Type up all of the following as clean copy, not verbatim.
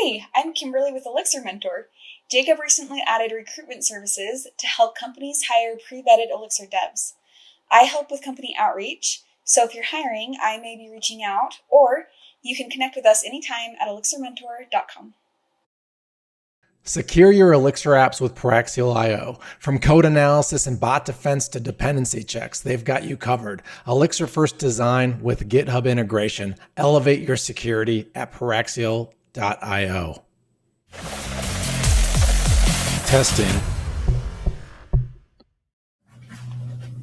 Hey, I'm Kimberly with Elixir Mentor. Jacob recently added recruitment services to help companies hire pre-vetted Elixir devs. I help with company outreach, so if you're hiring, I may be reaching out, or you can connect with us anytime at elixirmentor.com. Secure your Elixir apps with Paraxial.io. From code analysis and bot defense to dependency checks, they've got you covered. Elixir first design with GitHub integration. Elevate your security at Paraxial.io. Testing.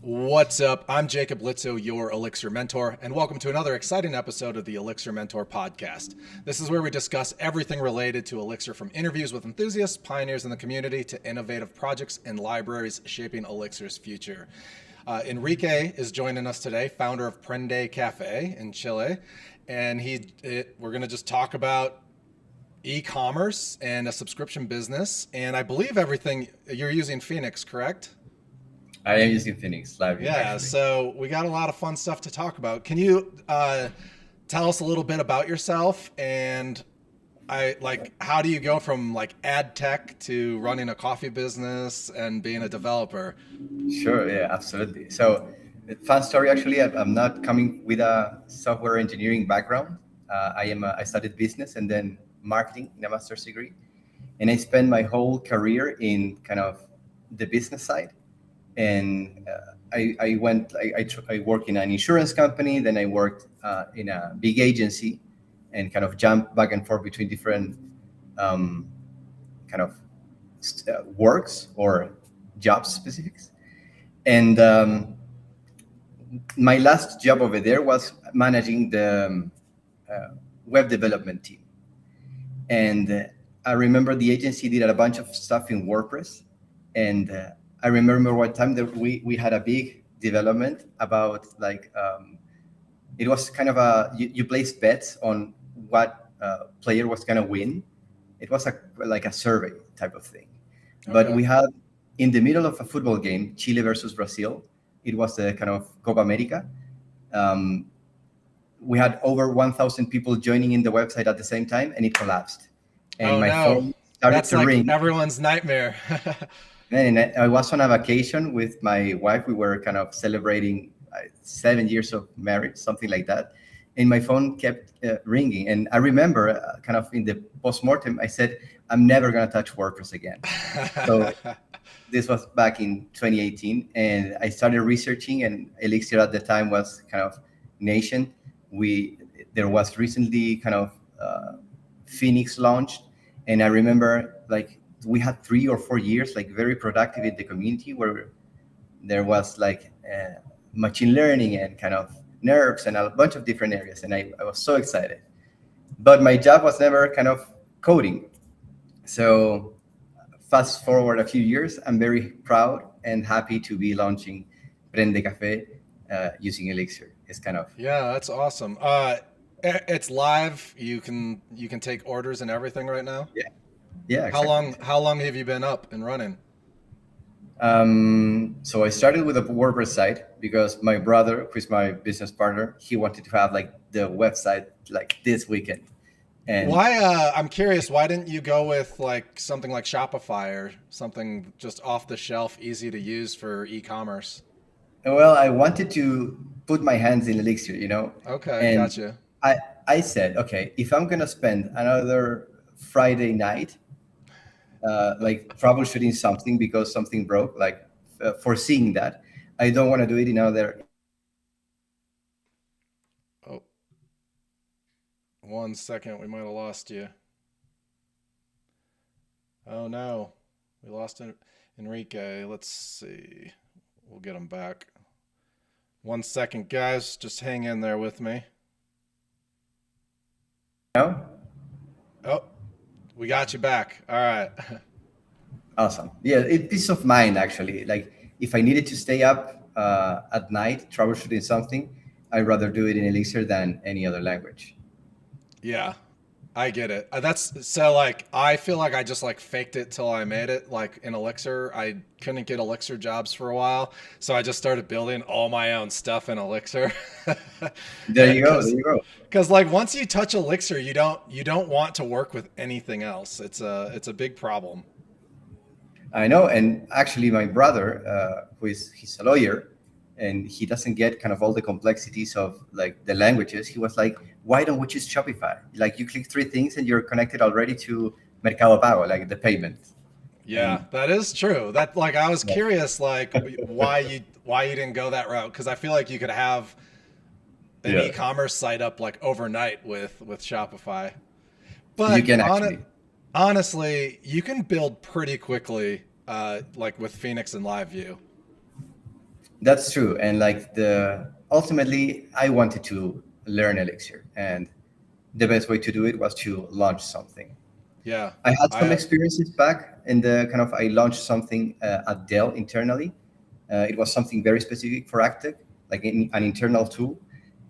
What's up? I'm Jacob Litzo, your Elixir Mentor, and welcome to another exciting episode of the Elixir Mentor podcast. This is where we discuss everything related to Elixir, from interviews with enthusiasts, pioneers in the community, to innovative projects and libraries shaping Elixir's future. Enrique is joining us today, founder of Prende Café in Chile, and we're going to just talk about e-commerce and a subscription business, and I believe everything you're using Phoenix, correct? I am using Phoenix LiveView. Yeah, actually. So we got a lot of fun stuff to talk about. Can you tell us a little bit about yourself, and how do you go from ad tech to running a coffee business and being a developer? Sure, yeah, absolutely. So fun story, actually. I'm not coming with a software engineering background. I studied business and then marketing in a master's degree. And I spent my whole career in kind of the business side. And I worked in an insurance company, then I worked in a big agency, and kind of jumped back and forth between different works or job specifics. And my last job over there was managing the web development team. And I remember the agency did a bunch of stuff in WordPress, and I remember one time that we had a big development about it was kind of you placed bets on what player was going to win. It was like a survey type of thing. Okay. But we had, in the middle of a football game, Chile versus Brazil, it was the kind of Copa America. We had over 1,000 people joining in the website at the same time, and it collapsed. And phone started to ring. That's everyone's nightmare. And I was on a vacation with my wife. We were kind of celebrating 7 years of marriage, something like that. And my phone kept ringing. And I remember kind of in the postmortem, I said, I'm never going to touch WordPress again. So this was back in 2018. And I started researching, and Elixir at the time was kind of nascent. There was recently kind of Phoenix launched. And I remember we had 3 or 4 years very productive in the community, where there was machine learning and kind of nerds and a bunch of different areas. And I was so excited. But my job was never kind of coding. So fast forward a few years, I'm very proud and happy to be launching Prende Café using Elixir. It's kind of... Yeah, that's awesome. It's live. You can take orders and everything right now? Yeah. Yeah. Exactly. How long have you been up and running? So I started with a WordPress site because my brother, who's my business partner, he wanted to have the website this weekend. And why? I'm curious. Why didn't you go with something like Shopify or something just off the shelf, easy to use for e-commerce? Well, I wanted to put my hands in Elixir, Okay, and gotcha. I said, okay, if I'm gonna spend another Friday night troubleshooting something because something broke, foreseeing that, I don't want to do it in another. Oh, 1 second, we might have lost you. Oh no, we lost Enrique. Let's see, we'll get him back. 1 second, guys, just hang in there with me. No? Oh, we got you back. All right. Awesome. Yeah, it's peace of mind, actually. If I needed to stay up at night troubleshooting something, I'd rather do it in Elixir than any other language. Yeah. I get it. That's so like I feel like I just like faked it till I made it. Like in Elixir, I couldn't get Elixir jobs for a while, so I just started building all my own stuff in Elixir. There And you go. There you go. because like once you touch Elixir, you don't want to work with anything else. It's a big problem. I know. And actually, my brother, he's a lawyer, and he doesn't get kind of all the complexities of like the languages. He was like, why don't we choose Shopify? Like you click three things and you're connected already to Mercado Pago, like the payment. Yeah, And that is true. That like I was yeah, curious like why you didn't go that route because I feel like you could have an yeah, e-commerce site up like overnight with Shopify. you But can actually. honestly, you can build pretty quickly, like with Phoenix and LiveView. That's true. And like the ultimately, I wanted to learn Elixir, and the best way to do it was to launch something. Yeah, I had some I experiences back in the kind of I launched something at Dell internally. It was something very specific for Active, like an internal tool.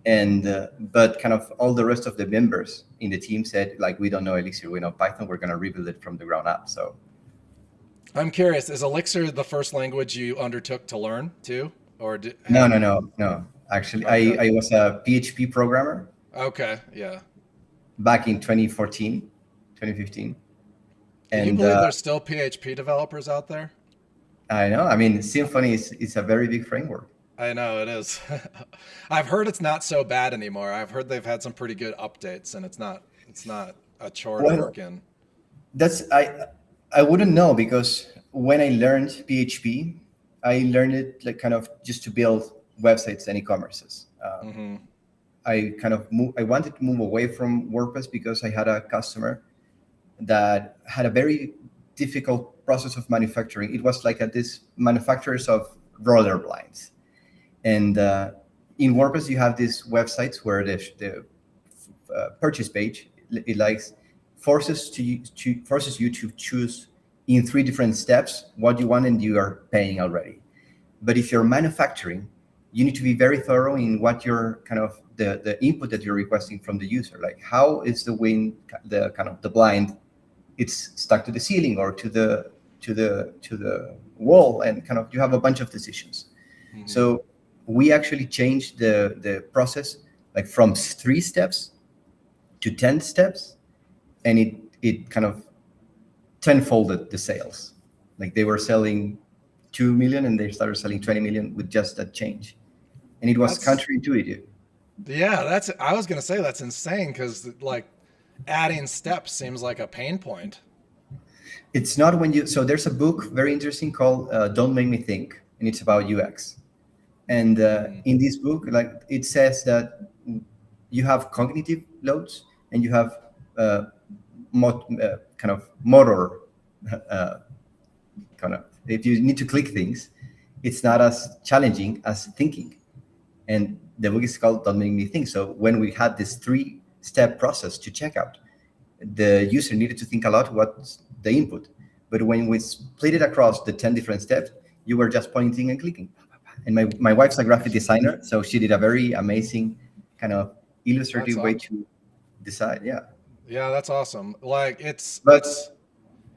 And but kind of all the rest of the members in the team said like we don't know Elixir, we know Python. We're gonna rebuild it from the ground up. So I'm curious. Is Elixir the first language you undertook to learn too, or no, have no, you? no, no. Actually, Okay, I was a PHP programmer okay, yeah. back in 2014, 2015, Can you and believe there's still PHP developers out there? I know. I mean, Symfony is a very big framework. I know it is. I've heard it's not so bad anymore. I've heard they've had some pretty good updates, and it's not a chore to Well, work in. that's I wouldn't know because when I learned PHP, I learned it like kind of just to build websites and e-commerces. Hmm. I wanted to move away from WordPress because I had a customer that had a very difficult process of manufacturing. It was like this manufacturers of roller blinds, and in WordPress you have these websites where the purchase page it likes forces you to choose in three different steps what you want and you are paying already. But if you're manufacturing, you need to be very thorough in what you're kind of the input that you're requesting from the user. Like how is the wind, the kind of the blind, it's stuck to the ceiling or to the wall, and kind of you have a bunch of decisions. Hmm. So we actually changed the process like from 3 steps to 10 steps, and it kind of tenfolded the sales. Like they were selling 2 million and they started selling 20 million with just that change. And it was That's counterintuitive. yeah. That's I was gonna say that's insane because like adding steps seems like a pain point. It's not when you, so there's a book very interesting called Don't Make Me Think, and it's about UX. And Hmm. in this book, like it says that you have cognitive loads and you have kind of motor uh, kind of, if you need to click things, it's not as challenging as thinking. And the book is called Don't Make Me Think. So when we had this 3-step process to checkout, the user needed to think a lot what's the input. But when we split it across the 10 different steps, you were just pointing and clicking. And my wife's a graphic designer, so she did a very amazing kind of That's illustrative way aw- to decide. Yeah. yeah, that's awesome. Like it's But it's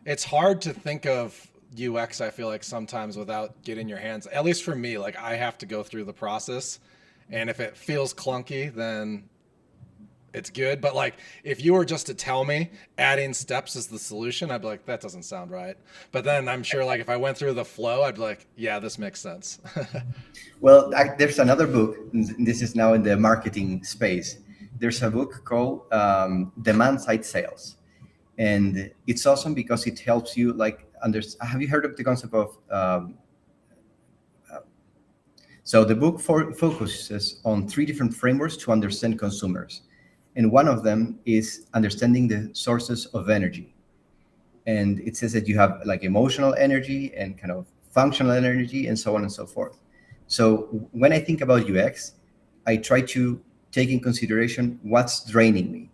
it's hard to think of UX, I feel like sometimes without getting your hands, at least for me, like I have to go through the process. And if it feels clunky, then it's good. But like if you were just to tell me adding steps is the solution, I'd be like, that doesn't sound right. But then I'm sure like if I went through the flow, I'd be like, yeah, this makes sense. well, there's another book. And this is now in the marketing space. There's a book called Demand Side Sales, and it's awesome because it helps you like have you heard of the concept of so the book focuses on 3 different frameworks to understand consumers, and one of them is understanding the sources of energy. And it says that you have like emotional energy and kind of functional energy and so on and so forth. So when I think about UX, I try to take in consideration what's draining me.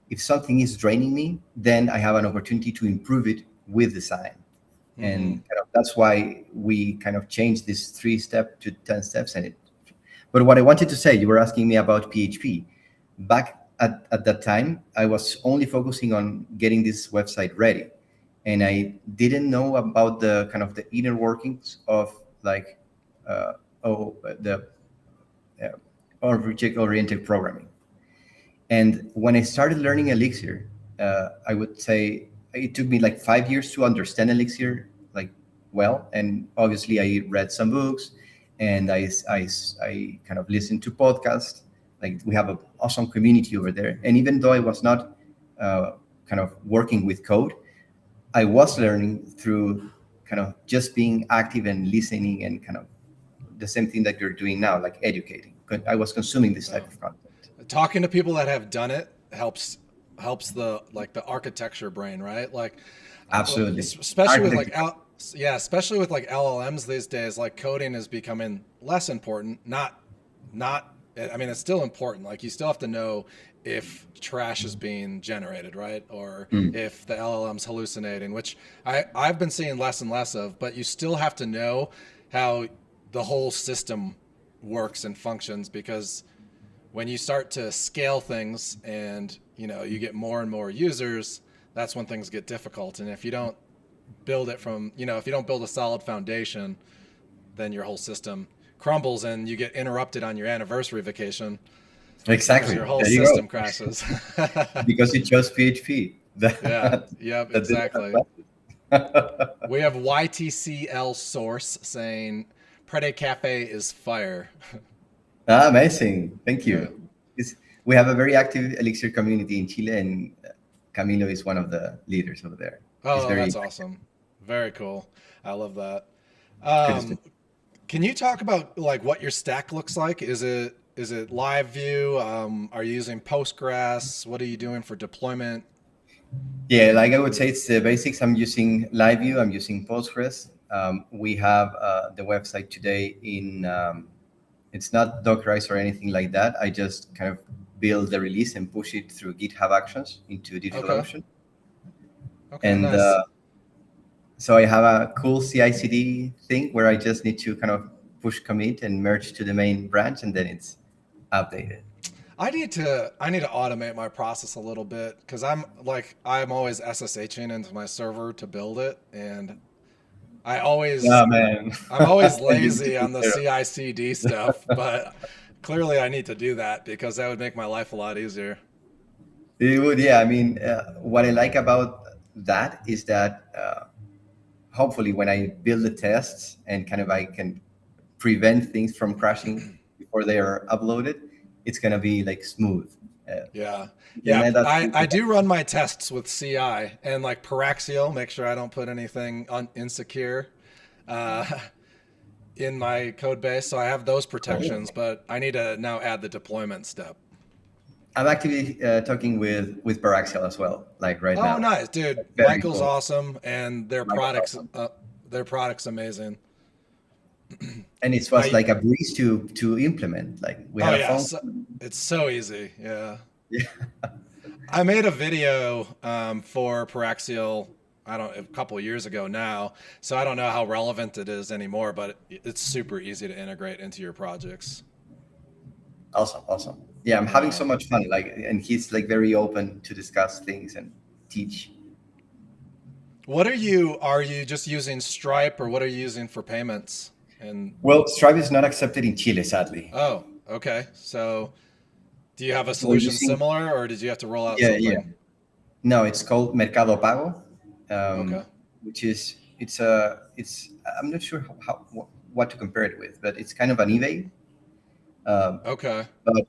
If something is draining me, then I have an opportunity to improve it with design. Hmm. And kind of that's why we kind of changed this 3 step to 10 steps. But what I wanted to say, you were asking me about PHP. Back at that time, I was only focusing on getting this website ready, and I didn't know about the kind of the inner workings of like the object-oriented programming. And when I started learning Elixir, I would say it took me like 5 years to understand Elixir like well. And obviously, I read some books, and I kind of listened to podcasts. Like we have an awesome community over there. And even though I was not kind of working with code, I was learning through kind of just being active and listening, and kind of the same thing that you're doing now, like educating. I was consuming this type of content. Talking to people that have done it helps the like the architecture brain, right? Like Absolutely. especially with like especially with like LLMs these days, like coding is becoming less important. Not I mean, it's still important. Like you still have to know if trash is being generated, right? Or if the LLM's hallucinating, which I've been seeing less and less of, but you still have to know how the whole system works and functions, because when you start to scale things and you get more and more users, that's when things get difficult. And if you don't build it from, if you don't build a solid foundation, then your whole system crumbles and you get interrupted on your anniversary vacation. Exactly. Your whole system crashes. Because you chose PHP. Yep, exactly. We have YTCL source saying Prende Café is fire. Amazing. Thank you. Yeah. We have a very active Elixir community in Chile, and Camilo is one of the leaders over there. Oh, that's awesome. Very cool. I love that. Can you talk about like what your stack looks like? Is it LiveView? Are you using Postgres? What are you doing for deployment? Yeah, like I would say, it's the basics. I'm using LiveView. I'm using Postgres. We have the website today in, it's not Dockerized or anything like that. I just kind of build the release and push it through GitHub Actions into DigitalOcean. Okay, and nice. So I have a cool CI/CD thing where I just need to kind of push commit and merge to the main branch, and then it's updated. I need to automate my process a little bit, because I'm always SSHing into my server to build it, and I'm always lazy on the CI/CD stuff, but clearly I need to do that because that would make my life a lot easier. It would, yeah. I mean, what I like about that is that hopefully when I build the tests and kind of I can prevent things from crashing before they are uploaded, it's gonna be like smooth. I do run my tests with CI and like Paraxial, make sure I don't put anything insecure in my code base. So I have those protections, but I need to now add the deployment step. I'm actually talking with Paraxial as well, like right now. Oh, nice, dude. Michael's awesome, and their product's amazing. And it was like a breeze to implement. Like we have a phone. It's so easy. Yeah. I made a video for Paraxial, a couple of years ago now, so I don't know how relevant it is anymore, but it's super easy to integrate into your projects. Awesome. Yeah, I'm having so much fun. And he's like very open to discuss things and teach. What are you just using Stripe, or what are you using for payments? Well, Stripe is not accepted in Chile, sadly. Oh, okay. So do you have a solution similar, or did you have to roll out something? Yeah. No, it's called Mercado Pago, which is I'm not sure what to compare it with, but it's kind of an eBay. But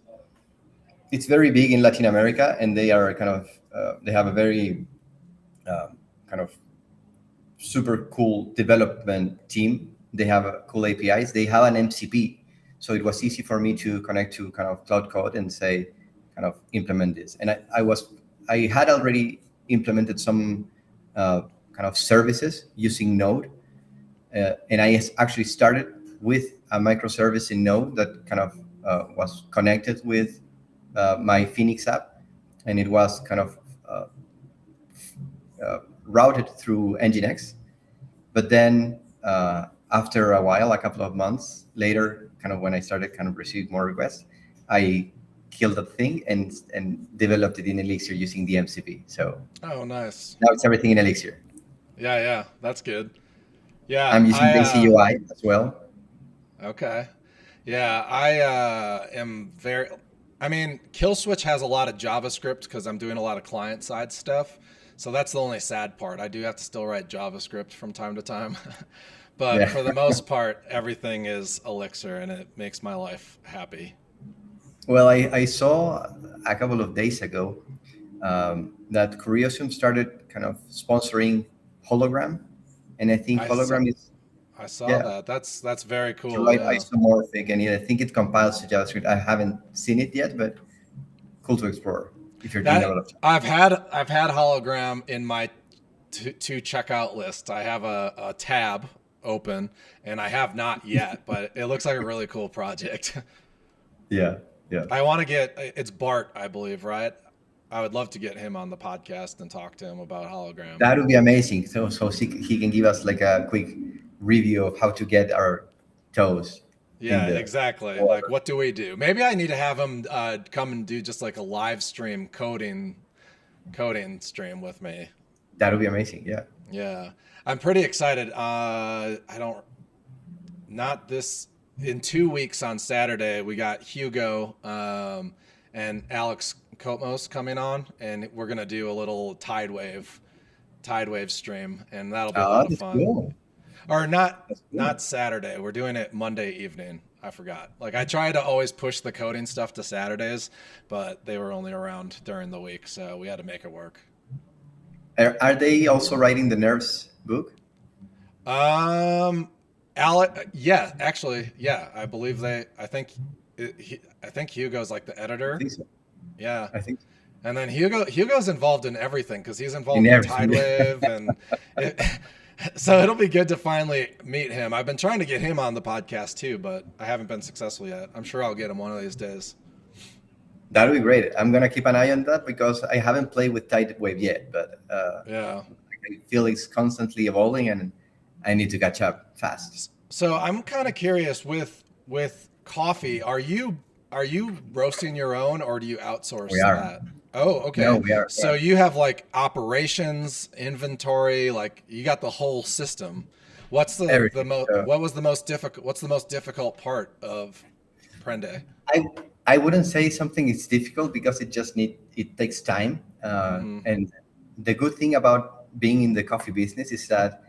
it's very big in Latin America, and they are kind of they have a very kind of super cool development team. They have cool APIs. They have an MCP, so it was easy for me to connect to kind of Cloud Code and say, kind of implement this. And I had already implemented some kind of services using Node, and I actually started with a microservice in Node that kind of was connected with my Phoenix app, and it was kind of routed through Nginx. But then after a while, a couple of months later, kind of when I started kind of receiving more requests, I killed that thing and developed it in Elixir using the MCP. So Oh, nice. now it's everything in Elixir. Yeah, that's good. Yeah, I'm using Basic UI as well. Okay. Yeah, I am very. I mean, Killswitch has a lot of JavaScript because I'm doing a lot of client side stuff. So that's the only sad part. I do have to still write JavaScript from time to time. But Yeah. for the most part, everything is Elixir and it makes my life happy. Well, I saw a couple of days ago that Curiosum started kind of sponsoring Hologram, and I think I saw, Hologram is I saw yeah, that. That's very to cool. write Yeah. isomorphic, and I think it compiles to JavaScript. I haven't seen it yet, but cool to explore if you're doing a lot That of. I've had hologram in my to checkout list. I have a tab open and I have not yet, but it looks like a really cool project. Yeah, yeah. I want to get it's Bart, I believe, right? I would love to get him on the podcast and talk to him about hologram. That would be amazing. So he can give us like a quick review of how to get our toes in Yeah, the exactly. water. Like, what do we do? Maybe I need to have him come and do just like a live stream coding stream with me. That would be amazing. Yeah. Yeah, I'm pretty excited. I don't, not this, in 2 weeks on Saturday, we got Hugo and Alex Kotmos coming on, and we're going to do a little tide wave stream, and that'll be a lot of That's fun. cool. Or not, That's cool. not Saturday. We're doing it Monday evening. I forgot. Like, I try to always push the coding stuff to Saturdays, but they were only around during the week, so we had to make it work. Are they also writing the Nerves book? Yeah, actually, yeah, I believe they. I think Hugo's like the editor. I think so. Yeah, I think so. and then Hugo's involved in everything because he's involved In in everything. Tidewave, and so it'll be good to finally meet him. I've been trying to get him on the podcast too, but I haven't been successful yet. I'm sure I'll get him one of these days. That would be great. I'm gonna keep an eye on that because I haven't played with Tidewave yet, but Yeah. I feel it's constantly evolving, and I need to catch up fast. So I'm kind of curious with coffee. Are you roasting your own or do you outsource We are. that? Oh, okay. No, we are. So you have like operations, inventory, like you got the whole system. What's the Everything. what's the most difficult part of Prende? I wouldn't say something is difficult because it takes time. And the good thing about being in the coffee business is that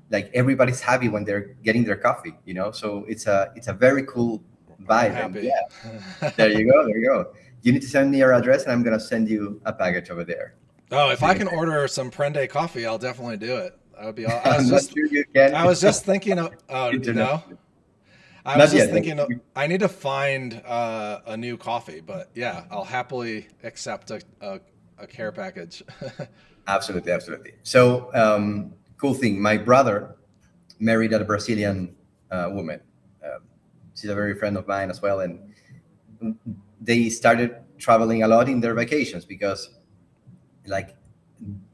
like everybody's happy when they're getting their coffee, So it's a very cool vibe. And Happy. yeah, there you go. You need to send me your address, and I'm gonna send you a package over there. Oh, if I can order some Prende coffee, I'll definitely do it. That would be all. I'm not sure you can. I was just thinking of no. Internationally. I was Not just yet. thinking I need to find a new coffee, but yeah, I'll happily accept a care package. Absolutely. So, cool thing. My brother married a Brazilian woman. She's a very friend of mine as well, and they started traveling a lot in their vacations because, like,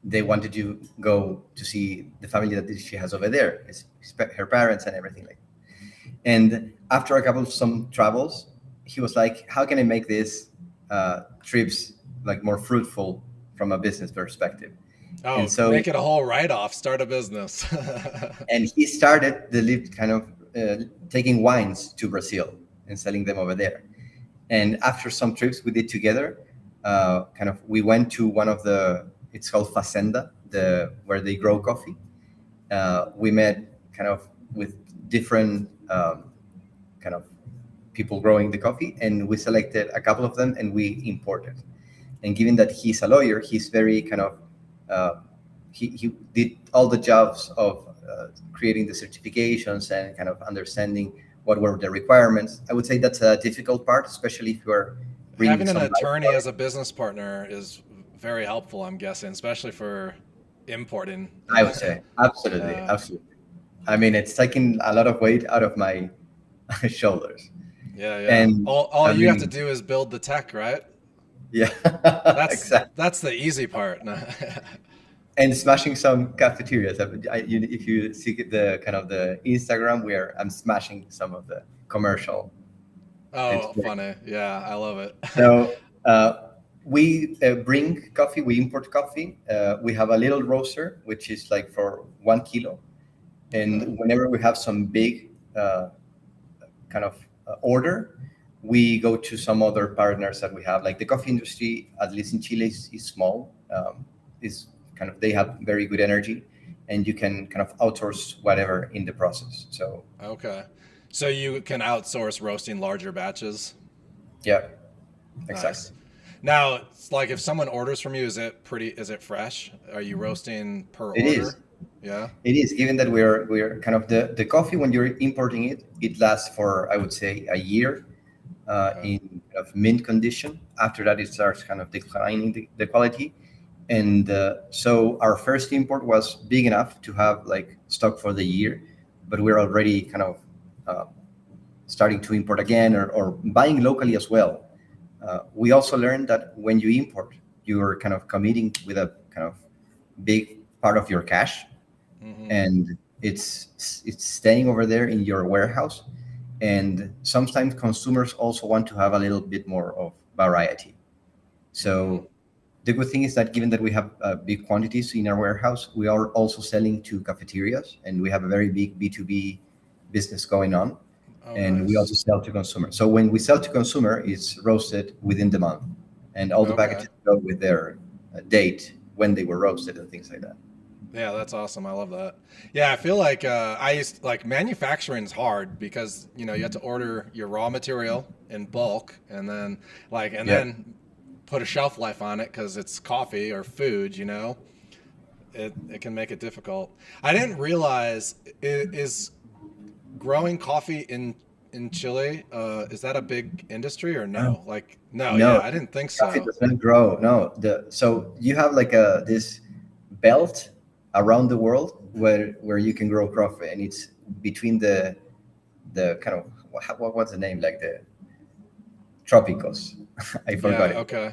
they wanted to go to see the family that she has over there, her parents and everything like that. And after a couple of some travels, he was like, "How can I make these trips like more fruitful from a business perspective?" Oh, And so- make it a whole write-off, start a business. And he started kind of taking wines to Brazil and selling them over there. And after some trips we did together, we went to one of it's called Fazenda, where they grow coffee. We met kind of with different kind of people growing the coffee, and we selected a couple of them and we imported. And given that he's a lawyer, he's very kind of he did all the jobs of creating the certifications and kind of understanding what were the requirements. I would say that's a difficult part, especially if you are bringing Having an some attorney life- as a business partner is very helpful, I'm guessing, especially for importing. I would say absolutely. I mean, it's taking a lot of weight out of my shoulders. Yeah. And all I you have mean- to do is build the tech, right? Yeah, exactly. That's the easy part. And smashing some cafeterias. If you see the kind of the Instagram where I'm smashing some of the commercial It's Oh, funny. Yeah, I love it. so we bring coffee. We import coffee. We have a little roaster, which is like for 1 kilo. Okay. And whenever we have some big kind of order, we go to some other partners that we have. Like the coffee industry, at least in Chile, is small. Is kind of, they have very good energy, and you can kind of outsource whatever in the process. So Okay. So you can outsource roasting larger batches? yeah, exactly. Nice. Now, it's like if someone orders from you, is it fresh? Are you roasting per It is. order? Yeah. It is, given that we're kind of the coffee, when you're importing it, it lasts for, I would say, a year Okay. in kind of mint condition. After that, it starts kind of declining the quality. And so our first import was big enough to have like stock for the year, but we're already kind of uh, starting to import again, or buying locally as well. We also learned that when you import, you're kind of committing with a kind of big part of your cash, Hmm. and it's staying over there in your warehouse. And sometimes consumers also want to have a little bit more of variety. Hmm. So the good thing is that, given that we have big quantities in our warehouse, we are also selling to cafeterias, and we have a very big B2B business going on. Oh, And we also nice. sell to consumer. So when we sell to consumer, it's roasted within the month, and all the Okay. packages go with their date when they were roasted and things like that. Yeah, that's awesome. I love that. Yeah, I feel like I used like manufacturing is hard because you have to order your raw material in bulk and then Yeah. put a shelf life on it because it's coffee or food. It can make it difficult. I didn't realize is growing coffee in Chile. Is that a big industry or No, no? Like no, yeah, no, I didn't think coffee so. does not grow. No, so you have like a this belt around the world where you can grow coffee, and it's between the kind of, what's the name, like the tropicals. I forgot Yeah. it. Okay.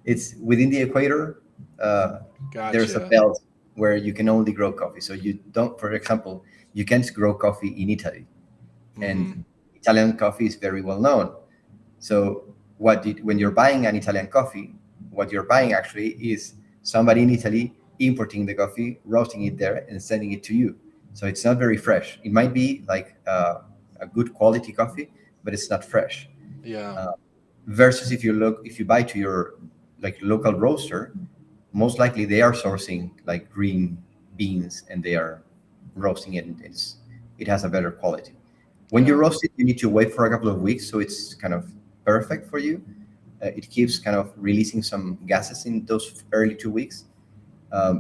It's within the equator. Uh, there's a Gotcha. belt where you can only grow coffee. So you don't, for example, you can't grow coffee in Italy, Mm-hmm. and Italian coffee is very well known. So when you're buying an Italian coffee, what you're buying actually is somebody in Italy importing the coffee, roasting it there, and sending it to you. So it's not very fresh. It might be like a good quality coffee, but it's not fresh. Yeah. Uh, Versus if you buy to your like local roaster, most likely they are sourcing like green beans, and they are roasting it, and it has a better quality. When you Yeah. roast it, you need to wait for a couple of weeks, so it's kind of perfect for you. It keeps kind of releasing some gases in those early 2 weeks,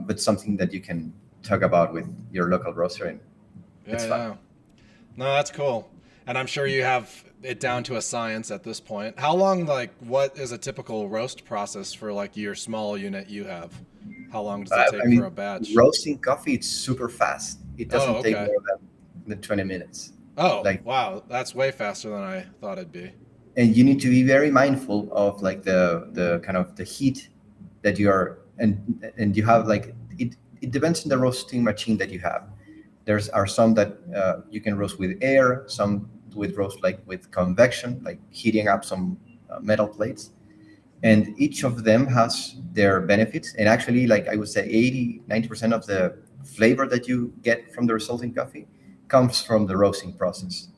but something that you can talk about with your local roaster, and it's Yeah. fun. Yeah. No, that's cool. And I'm sure you have it down to a science at this point. How long, what is a typical roast process for like your small unit you have? How long does it I take for a mean, batch? roasting coffee, it's super fast. It Oh, doesn't take okay. more than 20 minutes. Oh, Like, wow. That's way faster than I thought it'd be. and you need to be very mindful of like the kind of the heat that you are, and you have like it depends on the roasting machine that you have. There's are some that you can roast with air, some with roast like with convection, like heating up some metal plates, and each of them has their benefits. And actually, like I would say 80-90% of the flavor that you get from the resulting coffee comes from the roasting process.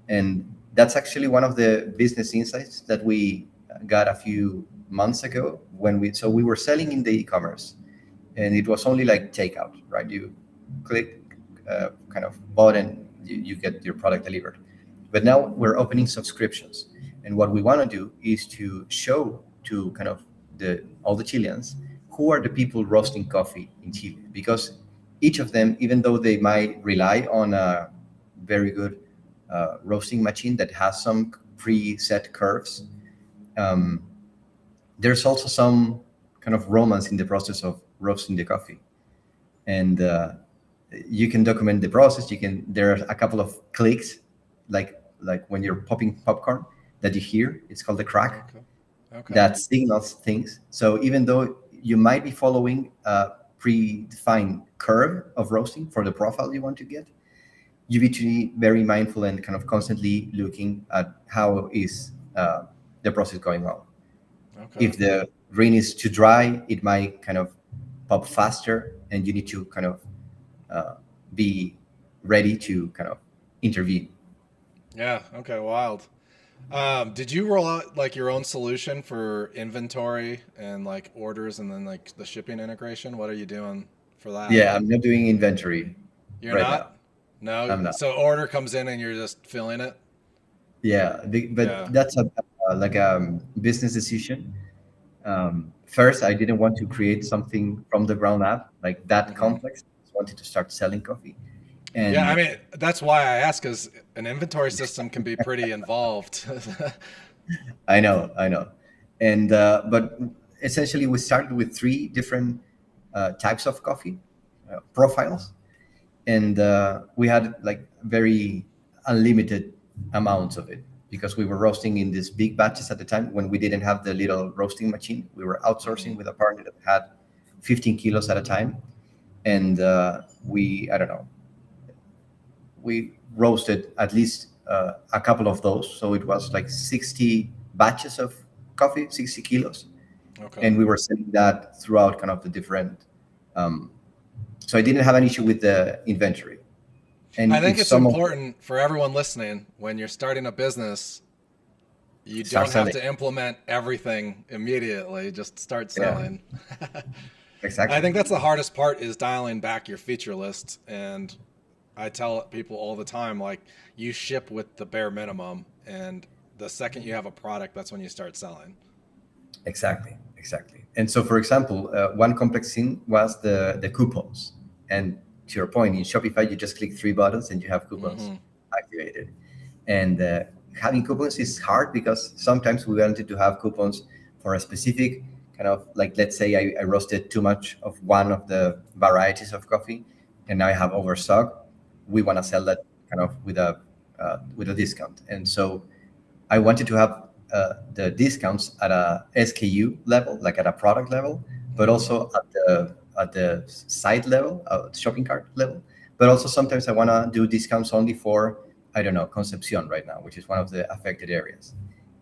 And that's actually one of the business insights that we got a few months ago, when we were selling in the e-commerce, and it was only like takeout, right? You click kind of button, you get your product delivered. But now we're opening subscriptions, and what we want to do is to show to kind of the all the Chileans who are the people roasting coffee in Chile, because each of them, even though they might rely on a very good roasting machine that has some preset curves, um, there's also some kind of romance in the process of roasting the coffee. And you can document the process. There are a couple of clicks, like when you're popping popcorn, that you hear. It's called the crack, Okay. Okay. that signals things. So even though you might be following a predefined curve of roasting for the profile you want to get, you need to be very mindful and kind of constantly looking at how is the process going on. Okay. If the rain is too dry, it might kind of pop faster, and you need to kind of be ready to kind of intervene. Yeah. Okay. Wild. Did you roll out like your own solution for inventory and like orders and then like the shipping integration? What are you doing for that? Yeah, I'm not doing inventory You're right now. not? No. I'm not. So order comes in and you're just filling it? Yeah, but Yeah. that's like a business decision. First, I didn't want to create something from the ground up like that Hmm. complex. I just wanted to start selling coffee, Yeah. I and mean, that's why I ask, because an inventory system can be pretty involved. I know, and but essentially we started with three different types of coffee profiles, and we had like very unlimited amounts of it because we were roasting in these big batches at the time when we didn't have the little roasting machine. We were outsourcing Mhm. with a partner that had 15 kilos at a time, and we I don't know, we roasted at least a couple of those, so it was like 60 batches of coffee, 60 kilos, Okay. and we were selling that throughout kind of the different. Um, so I didn't have an issue with the inventory. I And think if it's some of important for everyone listening, when you're starting a business, you start don't have selling, to implement everything immediately. Just start yeah, selling. I exactly, think that's the hardest part, is dialing back your feature list. And I tell people all the time, like, you ship with the bare minimum, and the second you have a product, that's when you start selling. exactly. And so, for example, one complex thing was the coupons. And to your point, in Shopify, you just click three buttons and you have coupons Hmm. activated. And having coupons is hard because sometimes we wanted to have coupons for a specific kind of, like, let's say I roasted too much of one of the varieties of coffee, and now I have overstock. We want to Hmm. sell that kind of with a discount, and so I wanted to have the discounts at a SKU level, like at a product level, but Hmm. also at the site level, shopping cart level. But also sometimes I want to do discounts only for, I don't know, Concepcion right now, which is one of the affected areas,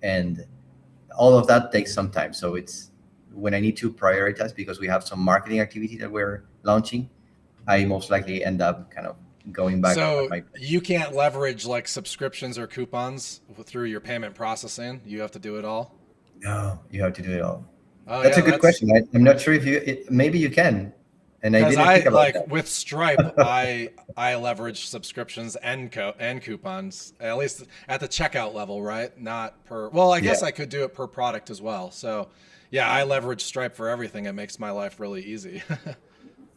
and all of that takes some time. So it's when I need to prioritize because we have some marketing activity that we're launching, I most likely end up kind of going back at So my. you can't leverage like subscriptions or coupons through your payment processing. You have to do it all. No, you have to do it all. Oh That's a yeah, good that's question. I'm not sure if maybe you can, and I because didn't think I about like with Stripe, that. I leverage subscriptions and coupons, at least at the checkout level, right? Not per. Well, I Yeah. guess I could do it per product as well. So yeah, I leverage Stripe for everything. It makes my life really easy.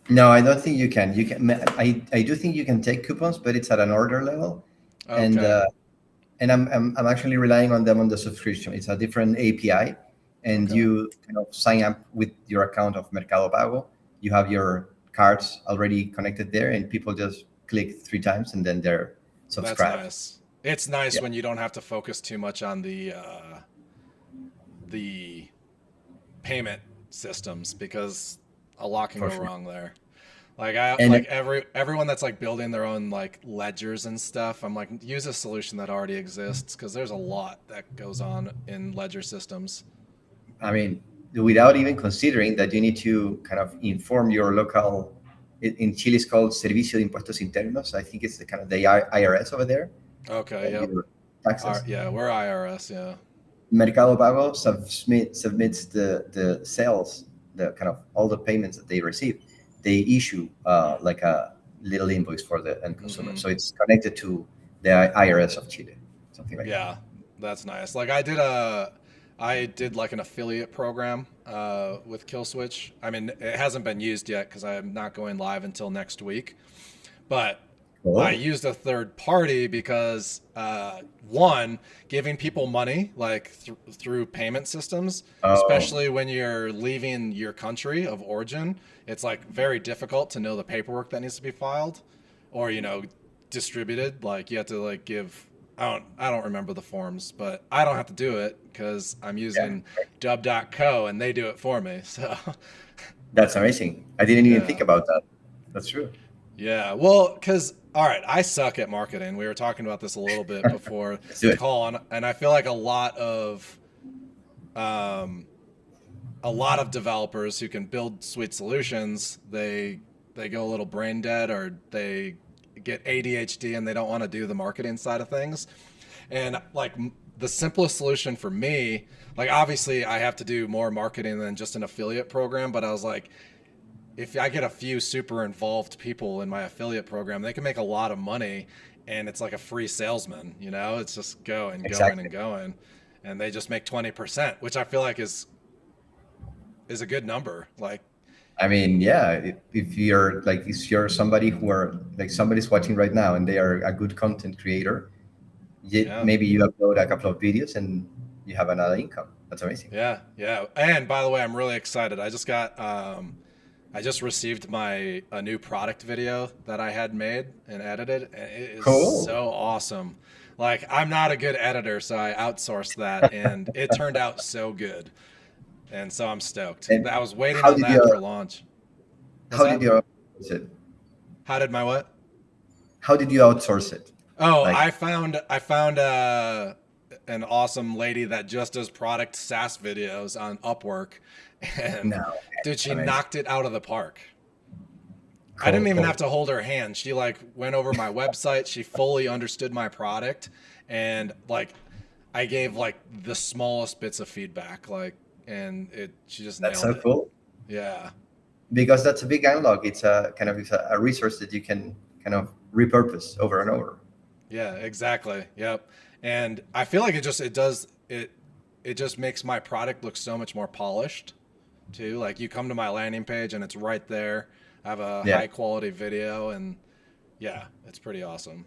No, I don't think you can. You can. I do think you can take coupons, but it's at an order level, and Okay. I'm actually relying on them on the subscription. It's a different API, and Okay. you kind of sign up with your account of Mercado Pago. You have your cards already connected there, and people just click three times, and then they're That's subscribed. nice. It's nice Yeah, when you don't have to focus too much on the payment systems, because a lot can for go sure. wrong there. Like I And like everyone that's like building their own like ledgers and stuff. I'm like, use a solution that already exists, because there's a lot that goes on in ledger systems. I mean, without even considering that you need to kind of inform your local. In Chile, it's called Servicio de Impuestos Internos. I think it's the kind of the IRS over there, Okay. Yep. your taxes. Yeah, we're IRS. Yeah. Mercado Pago submits the sales, the kind of all the payments that they receive. They issue like a little invoice for the end consumer. Hmm. So it's connected to the IRS of Chile, something like that. Yeah, that's nice. Like I did like an affiliate program with Killswitch. I mean, it hasn't been used yet because I'm not going live until next week. But I Cool. used a third party because one, giving people money like through payment systems, Oh, especially when you're leaving your country of origin, it's like very difficult to know the paperwork that needs to be filed, or distributed. Like you have to like give. I don't remember the forms, but I don't have to do it because I'm yeah. using dub.co and they do it for me. So That's amazing. I didn't even think yeah. about that. That's true. Yeah, well, because All right, I suck at marketing. We were talking about this a little bit before the it. call, and I feel like um, a lot of developers who can build sweet solutions, they go a little brain dead, or they get ADHD and they don't want to do the marketing side of things. And like the simplest solution for me, like obviously I have to do more marketing than just an affiliate program, but I was like, if I get a few super involved people in my affiliate program, they can make a lot of money, and it's like a free salesman, you know, it's just going, Exactly. and going, and they just make 20%, which I feel like is a good number. Like, I mean, yeah, if you're somebody who are like somebody's watching right now and they are a good content creator, yeah, maybe you upload a couple of videos and you have another income. That's amazing. yeah, yeah. And by the way, I'm really excited. I just received a new product video that I had made and edited, and it is Cool. so awesome. Like, I'm not a good editor, so I outsourced that, and it turned out so good. And so I'm stoked. And I was waiting how on did that you for launch. What's how that? did you outsource it? How did my what? How did you outsource it? Oh, Like, I found an awesome lady that just does product SaaS videos on Upwork, and no, dude, she amazing. knocked it out of the park. I Cool, didn't even cool. have to hold her hand. She like went over my website. She fully understood my product, and like I gave like the smallest bits of feedback, like, and she just That's nailed so it. cool. Yeah. Because that's a big unlock. It's a resource that you can kind of repurpose over and over. Yeah, exactly. Yep. And I feel like it just makes my product look so much more polished too. Like you come to my landing page and it's right there. I have a Yeah. high quality video, and yeah, it's pretty awesome.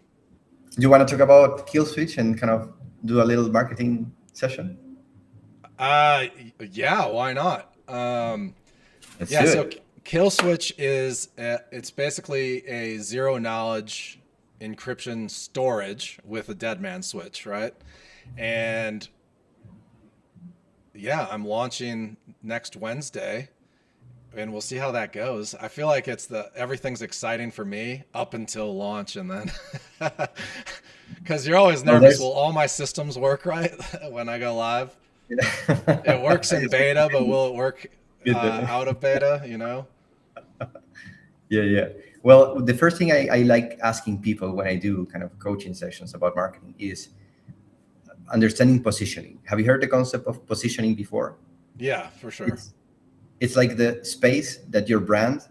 Do you want to talk about Killswitch and kind of do a little marketing session? Yeah, why not? Let's Yeah, do so it. Killswitch it's basically a zero knowledge encryption storage with a dead man switch, right? And yeah, I'm launching next Wednesday, and we'll see how that goes. I feel like everything's exciting for me up until launch, and then because you're always Well, nervous. Will all my systems work right when I go live? It works in It's beta, but will it work good. out of beta? You know? Yeah, yeah. Well, the first thing I like asking people when I do kind of coaching sessions about marketing is understanding positioning. Have you heard the concept of positioning before? Yeah, for sure. It's like the space that your brand,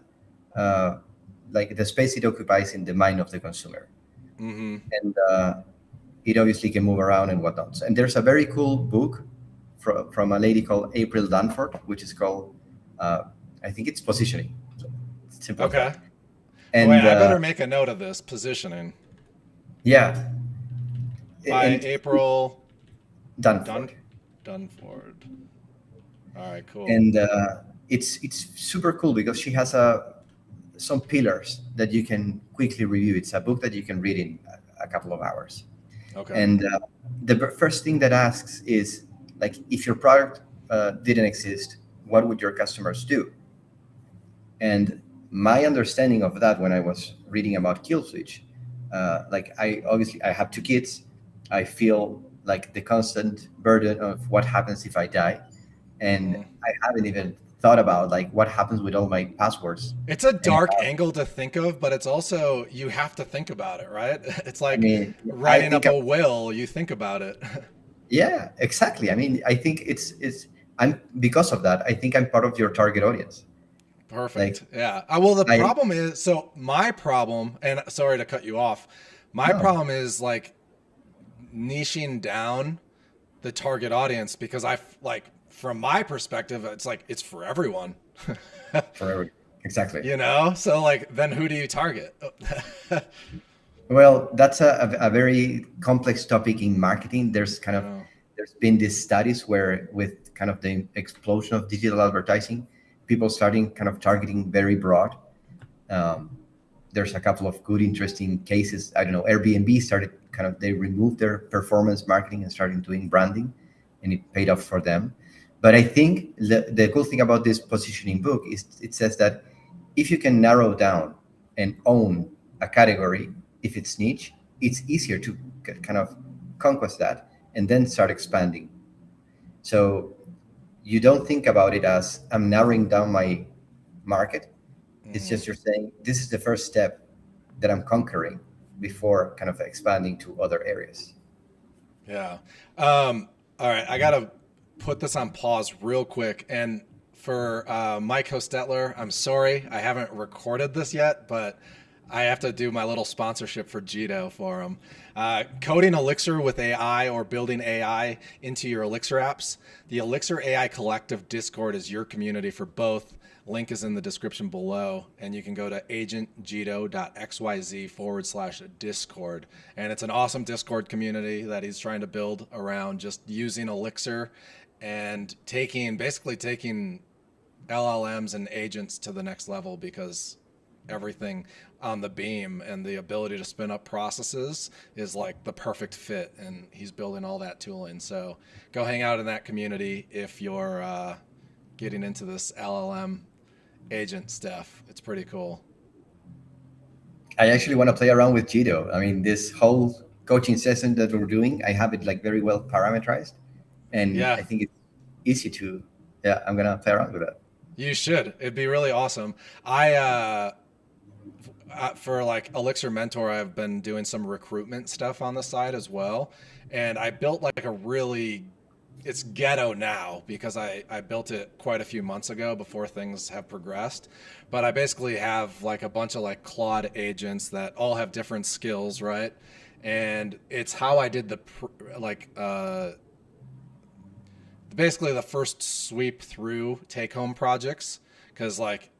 like the space it occupies in the mind of the consumer. Mm-hmm. And it obviously can move around and whatnot. And there's a very cool book from a lady called April Dunford, which is called, I think it's Positioning. So it's simple as Okay. that. And Wait, I better make a note of this. Positioning yeah, by and April Dunford. Dunford. All right, cool. And it's super cool because she has some pillars that you can quickly review. It's a book that you can read in a couple of hours. Okay. And the first thing that asks is, like, if your product didn't exist, what would your customers do? And my understanding of that when I was reading about Killswitch, like I have two kids. I feel like the constant burden of what happens if I die. And I haven't even thought about like what happens with all my passwords. It's a dark angle to think of, but it's also, you have to think about it, right? It's like writing up a will, you think about it. Yeah, exactly. I mean, I think I'm because of that, I think I'm part of your target audience. Perfect. Like, yeah. Well, the problem is, so my problem, and sorry to cut you off, my problem is like niching down the target audience, because from my perspective, it's like, it's for everyone. For everyone. Exactly. You know? So like, then who do you target? Well, that's a very complex topic in marketing. There's been these studies where with kind of the explosion of digital advertising, people starting kind of targeting very broad. There's a couple of good, interesting cases. I don't know, Airbnb started they removed their performance marketing and started doing branding, and it paid off for them. But I think the cool thing about this positioning book is it says that if you can narrow down and own a category, if it's niche, it's easier to kind of conquest that and then start expanding. So you don't think about it as I'm narrowing down my market. It's just you're saying this is the first step that I'm conquering before kind of expanding to other areas. Yeah. All right. I got to put this on pause real quick. And for Mike Hostetler, I'm sorry. I haven't recorded this yet, but I have to do my little sponsorship for Jido for him. Coding Elixir with AI or building AI into your Elixir apps. The Elixir AI Collective Discord is your community for both. Link is in the description below, and you can go to agentjido.xyz/Discord. And it's an awesome Discord community that he's trying to build around just using Elixir and basically taking LLMs and agents to the next level, because everything on the beam and the ability to spin up processes is like the perfect fit, and he's building all that tooling. So go hang out in that community if you're getting into this LLM agent stuff. It's pretty cool. I actually want to play around with Jido. I mean, this whole coaching session that we're doing, I have it like very well parameterized, and I think it's easy to, I'm going to play around with that. You should. It'd be really awesome. For like Elixir Mentor, I've been doing some recruitment stuff on the side as well. And I built like it's ghetto now because I built it quite a few months ago before things have progressed. But I basically have like a bunch of like Claude agents that all have different skills, right? And it's how I did basically the first sweep through take-home projects, because like,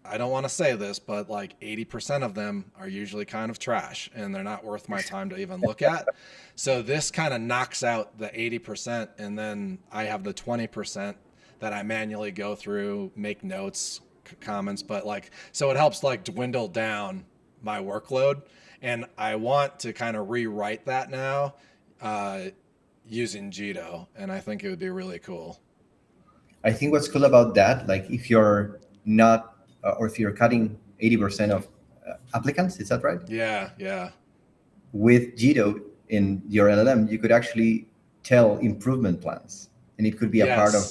I don't want to say this, but like 80% of them are usually kind of trash and they're not worth my time to even look at. So this kind of knocks out the 80%, and then I have the 20% that I manually go through, make notes, comments, but like, so it helps like dwindle down my workload. And I want to kind of rewrite that now using Jido, and I think it would be really cool. I think what's cool about that, like if you're not, or if you're cutting 80% of applicants, is that right? Yeah. With Jido in your LLM, you could actually tell improvement plans, and it could be a part of,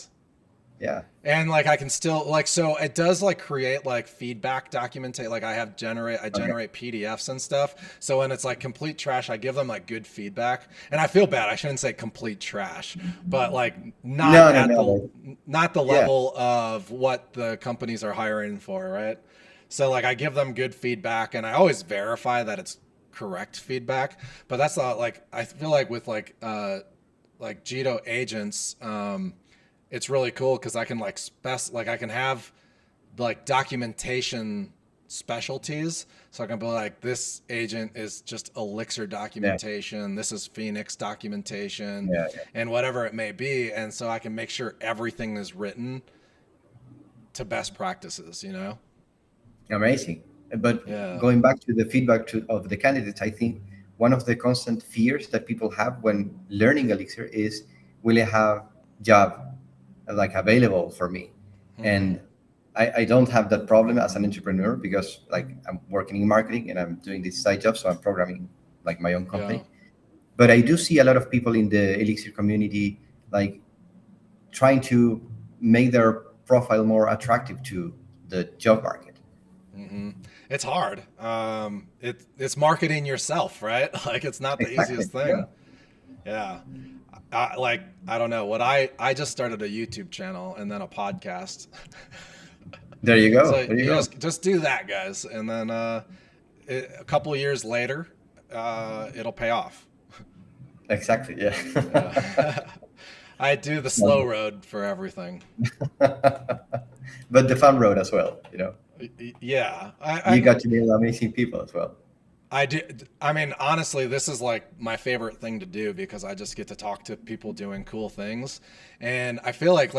And like I can still like, so it does like create like feedback documentation. Like I generate PDFs and stuff. So when it's like complete trash, I give them like good feedback. And I feel bad. I shouldn't say complete trash, but like not the level of what the companies are hiring for, right? So like I give them good feedback, and I always verify that it's correct feedback. But that's not like, I feel like with like Jido agents, it's really cool because I can I can have like documentation specialties. So I can be like, this agent is just Elixir documentation. This is Phoenix documentation, and whatever it may be. And so I can make sure everything is written to best practices, you know? Amazing. But going back to the feedback of the candidates, I think one of the constant fears that people have when learning Elixir is, will I have job like available for me? And I don't have that problem as an entrepreneur, because like I'm working in marketing and I'm doing this side job, so I'm programming like my own company. But I do see a lot of people in the Elixir community like trying to make their profile more attractive to the job market. It's hard. It's marketing yourself, right? Like it's not the easiest thing. I don't know what I just started a YouTube channel and then a podcast. There you go. So just do that, guys, and then a couple of years later, it'll pay off. Exactly. Yeah. I do the slow road for everything, but the fun road as well. You know. Yeah. You got to meet amazing people as well. I did. I mean, honestly, this is like my favorite thing to do because I just get to talk to people doing cool things. And I feel like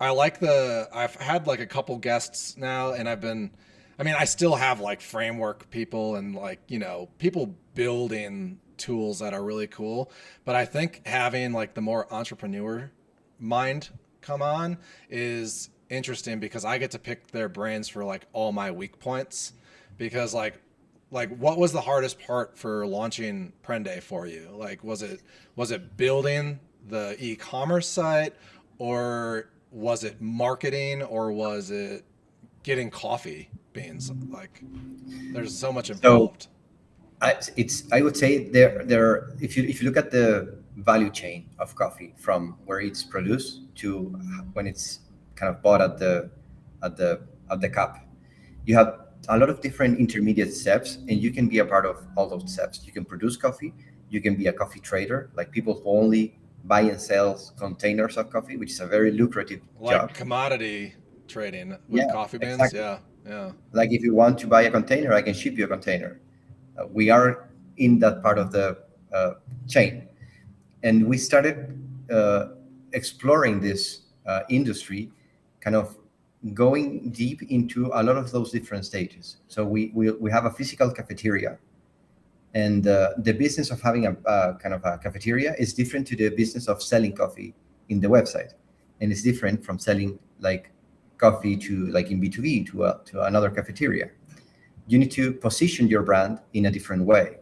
I've had like a couple guests now, and I still have like framework people and like, you know, people building tools that are really cool. But I think having like the more entrepreneur mind come on is interesting because I get to pick their brains for like all my weak points, because like like what was the hardest part for launching Prende for you? Like was it building the e-commerce site, or was it marketing, or was it getting coffee beans? Like there's so much So involved. I would say there if you look at the value chain of coffee from where it's produced to when it's kind of bought at the cup, you have a lot of different intermediate steps, and you can be a part of all those steps. You can produce coffee, you can be a coffee trader, like people who only buy and sell containers of coffee, which is a very lucrative Like job. commodity trading with Yeah, coffee beans. exactly. Yeah. Yeah. Like if you want to buy a container, I can ship you a container. We are in that part of the chain, and we started exploring this industry, kind of going deep into a lot of those different stages. So we have a physical cafeteria, and the business of having a kind of a cafeteria is different to the business of selling coffee in the website, and it's different from selling like coffee to like in B2B to another cafeteria. You need to position your brand in a different way.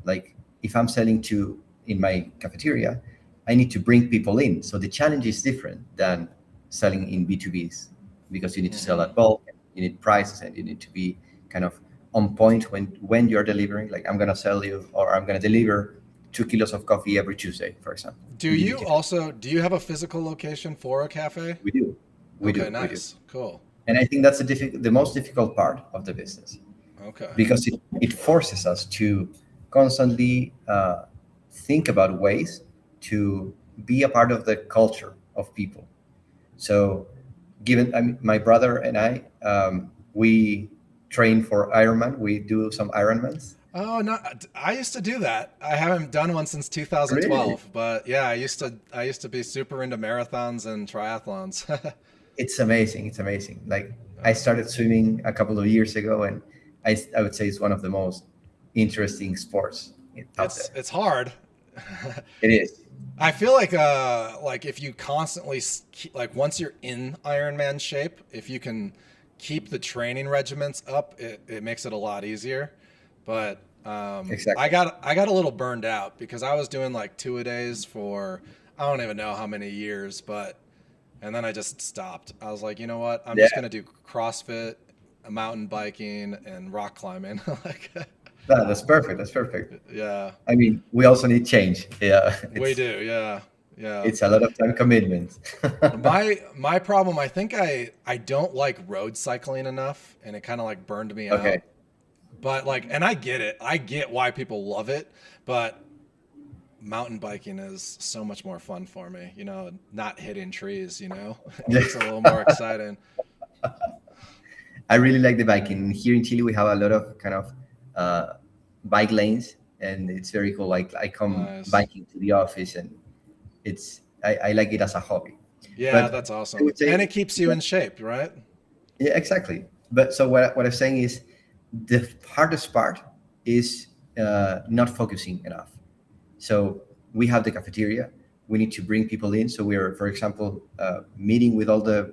Like if I'm selling to in my cafeteria, I need to bring people in. So the challenge is different than selling in B2Bs, because you need to sell Mm-hmm. at bulk, you need prices, and you need to be kind of on point when you're delivering. Like I'm gonna sell you, or I'm gonna deliver 2 kilos of coffee every Tuesday, for example. You need to, Do you have a physical location for a cafe? we do, we Okay, do, we do. nice. Cool. And I think that's the most difficult part of the business, Okay. because it forces us to constantly think about ways to be a part of the culture of people. So, given my brother and I, we train for Ironman. We do some Ironmans. Oh, no, I used to do that. I haven't done one since Really, 2012, but yeah, I used to be super into marathons and triathlons. it's amazing. It's amazing. Like I started swimming a couple of years ago, and I would say it's one of the most interesting sports out It's there. it's hard. It is. I feel like if you constantly like once you're in Ironman shape, if you can keep the training regiments up, it makes it a lot easier. But I Exactly. got a little burned out because I was doing like 2 a days for I don't even know how many years, but and then I just stopped. I was like, you know what? I'm Yeah. just gonna do CrossFit, mountain biking, and rock climbing. Like, That's perfect. That's perfect. yeah, I mean, we also need change. Yeah, we do. Yeah, yeah. it's a lot of time commitment. My problem, I think I don't like road cycling enough, and it kind of like burned me Okay. out. But like, and I get it. I get why people love it, but mountain biking is so much more fun for me. Not hitting trees. It Yeah. makes it a little more exciting. I really like the biking. Here in Chile, we have a lot of kind of uh, bike lanes, and it's very cool. Like I come Nice. biking to the office, and I like it as a hobby. Yeah, But that's I awesome. would And say, it keeps you in shape, right? yeah, exactly. But so what I'm saying is, the hardest part is not focusing enough. So we have the cafeteria. We need to bring people in. So we are, for example, meeting with all the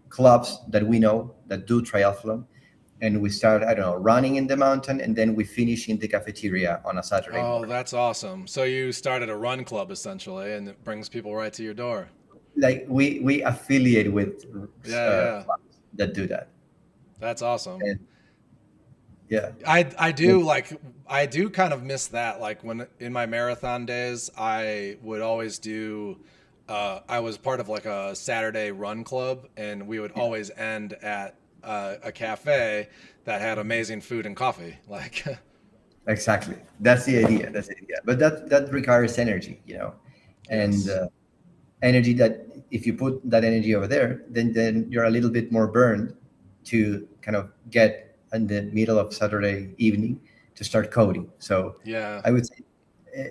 clubs that we know that do triathlon, and we start, I don't know, running in the mountain, and then we finish in the cafeteria on a Saturday Oh, morning. that's awesome. So you started a run club essentially, and it brings people right to your door. Like we affiliate with Yeah, yeah. clubs that do that, That's awesome. and yeah, I do kind of miss that. Like when in my marathon days, I would always do I was part of like a Saturday run club, and we would yeah, always end at a cafe that had amazing food and coffee. Like, exactly. That's the idea. That's the idea. But that requires energy, and yes. energy that if you put that energy over there, then you're a little bit more burned to kind of get in the middle of Saturday evening to start coding. So Yeah. I would say eh,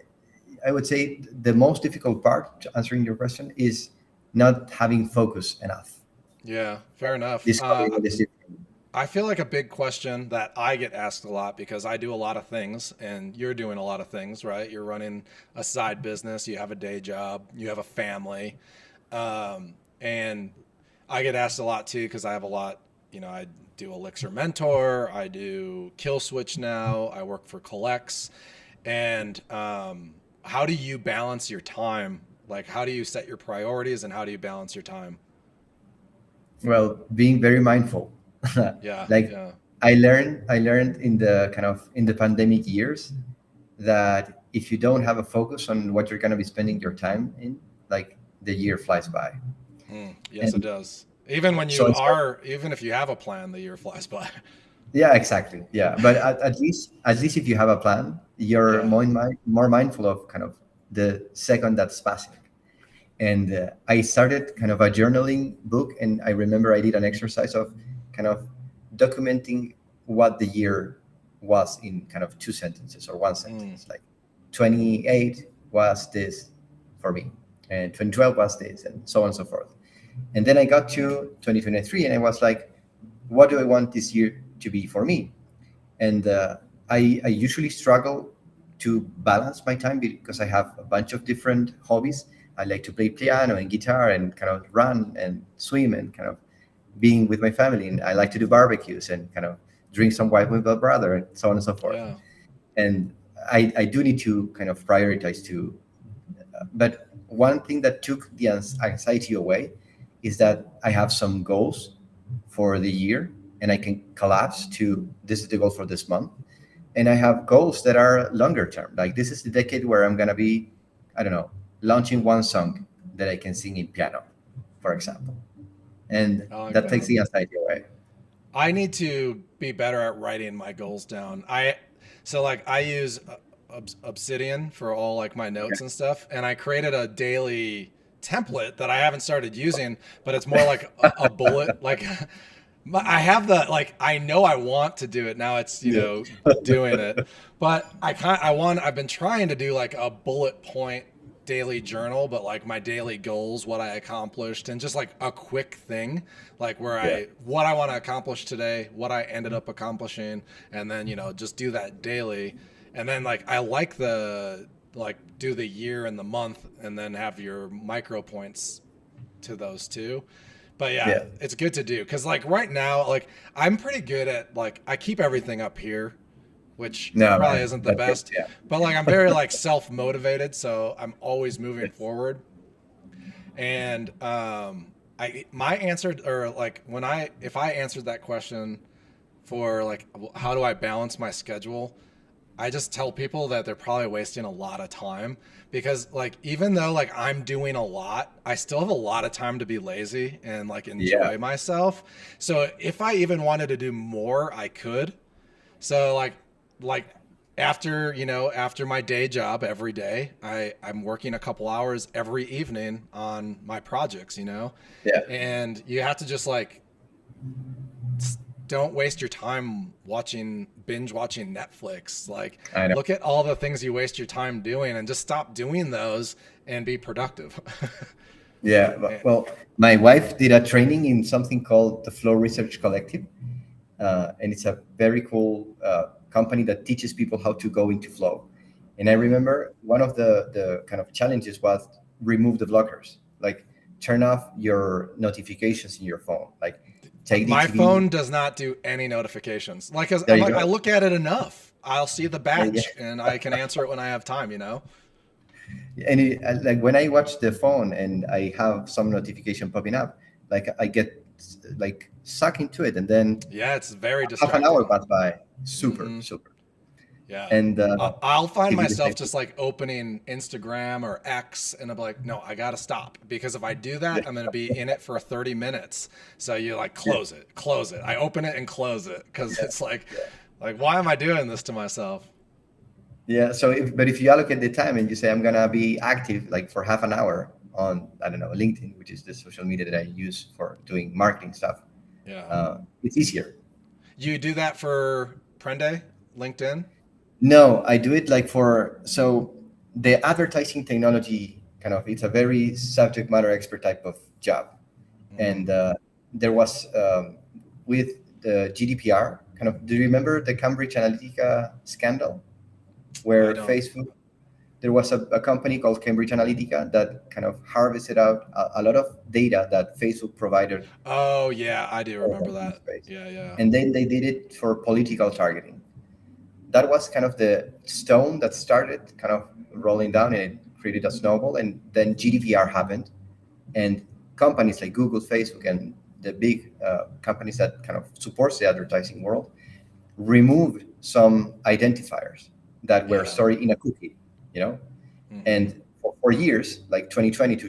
I would say the most difficult part to answering your question is not having focus enough. Yeah, fair enough. Discovering this. I feel like a big question that I get asked a lot because I do a lot of things and you're doing a lot of things, right? You're running a side business, you have a day job, you have a family. And I get asked a lot too because I have a lot, I do Elixir Mentor, I do Killswitch now, I work for Collex. And how do you balance your time? Like, how do you set your priorities and how do you balance your time? Well, being very mindful. Yeah, Like yeah. I learned in the pandemic years that if you don't have a focus on what you're going to be spending your time in, like the year flies by. Yes, it And does. Even when so you I started, are, even if you have a plan, the year flies by. yeah, exactly. Yeah. But at least if you have a plan, you're Yeah. more mindful of kind of the second that's passing. And I started kind of a journaling book, and I remember I did an exercise of kind of documenting what the year was in kind of two sentences or one Mm, sentence. Like 28 was this for me, and 2012 was this, and so on and so forth. And then I got to 2023, and I was like, what do I want this year to be for me? And I usually struggle to balance my time because I have a bunch of different hobbies. I like to play piano and guitar and kind of run and swim and kind of being with my family. And I like to do barbecues and kind of drink some wine with my brother and so on and so forth. yeah. And I do need to kind of prioritize too. But one thing that took the anxiety away is that I have some goals for the year, and I can collapse to this is the goal for this month. And I have goals that are longer term. Like this is the decade where I'm gonna be, I don't know, launching one song that I can sing in piano, for example. And I like that takes that. the anxiety away. I need to be better at writing my goals down. I use Obsidian for all like my notes and stuff, and I created a daily template that I haven't started using, but it's more like a bullet. Like I have the like I know I want to do it now. It's Yeah. doing it, but I've been trying to do like a bullet point daily journal, but like my daily goals, what I accomplished, and just like a quick thing, like where Yeah. what I want to accomplish today, what I ended up accomplishing, and then just do that daily. And then like I like the like do the year and the month, and then have your micro points to those too. But yeah, Yeah. it's good to do because like right now, like I'm pretty good at like I keep everything up here, which No, probably man. isn't the That's good. best, Yeah. but like I'm very like self motivated, so I'm always moving Yes. forward. And I my answer or like when I if I answered that question for like how do I balance my schedule, I just tell people that they're probably wasting a lot of time because like even though like I'm doing a lot, I still have a lot of time to be lazy and like Yeah. enjoy myself. So if I even wanted to do more, I could. So like after my day job every day, I'm working a couple hours every evening on my projects. Yeah. And you have to just like don't waste your time binge watching Netflix. Like I know. look at all the things you waste your time doing and just stop doing those and be productive. Yeah. Well, my wife did a training in something called the Flow Research Collective, and it's a very cool company that teaches people how to go into flow. And I remember one of the kind of challenges was remove the blockers, like turn off your notifications in your phone, like take the My TV. phone does not do any notifications. Like, 'cause There I'm you like, I go. look at it enough. I'll see the Yeah. batch and I can answer it when I have time. And like when I watch the phone and I have some notification popping up, like I get like sucked into it, and then Yeah, it's very half an hour distracting. pass by. Super, Hmm. super. Yeah. And I'll find you do the myself same just thing. like opening Instagram or X and I'm like, no, I got to stop because if I do Yeah, that, I'm going to be in it for 30 minutes. So you like yeah, close it. I open it and close it because yeah, it's like, yeah. why am I doing this to myself? Yeah. So, if you allocate the time and you say I'm gonna be active like for half an hour on, I don't know, LinkedIn, which is the social media that I use for doing marketing stuff, Yeah. it's easier. You do that for Prende, LinkedIn? No, I do it like the advertising technology kind of, it's a very subject matter expert type of job. Mm. And there was with the GDPR do you remember the Cambridge Analytica scandal I where don't. Facebook, there was a company called Cambridge Analytica that kind of harvested out a lot of data that Facebook provided. Oh yeah, I do remember that. Space. Yeah. And then they did it for political targeting. That was kind of the stone that started kind of rolling down, and it created a snowball. And then GDPR happened, and companies like Google, Facebook, and the big companies that kind of supports the advertising world removed some identifiers that were stored in a cookie, And for years, like 2020 to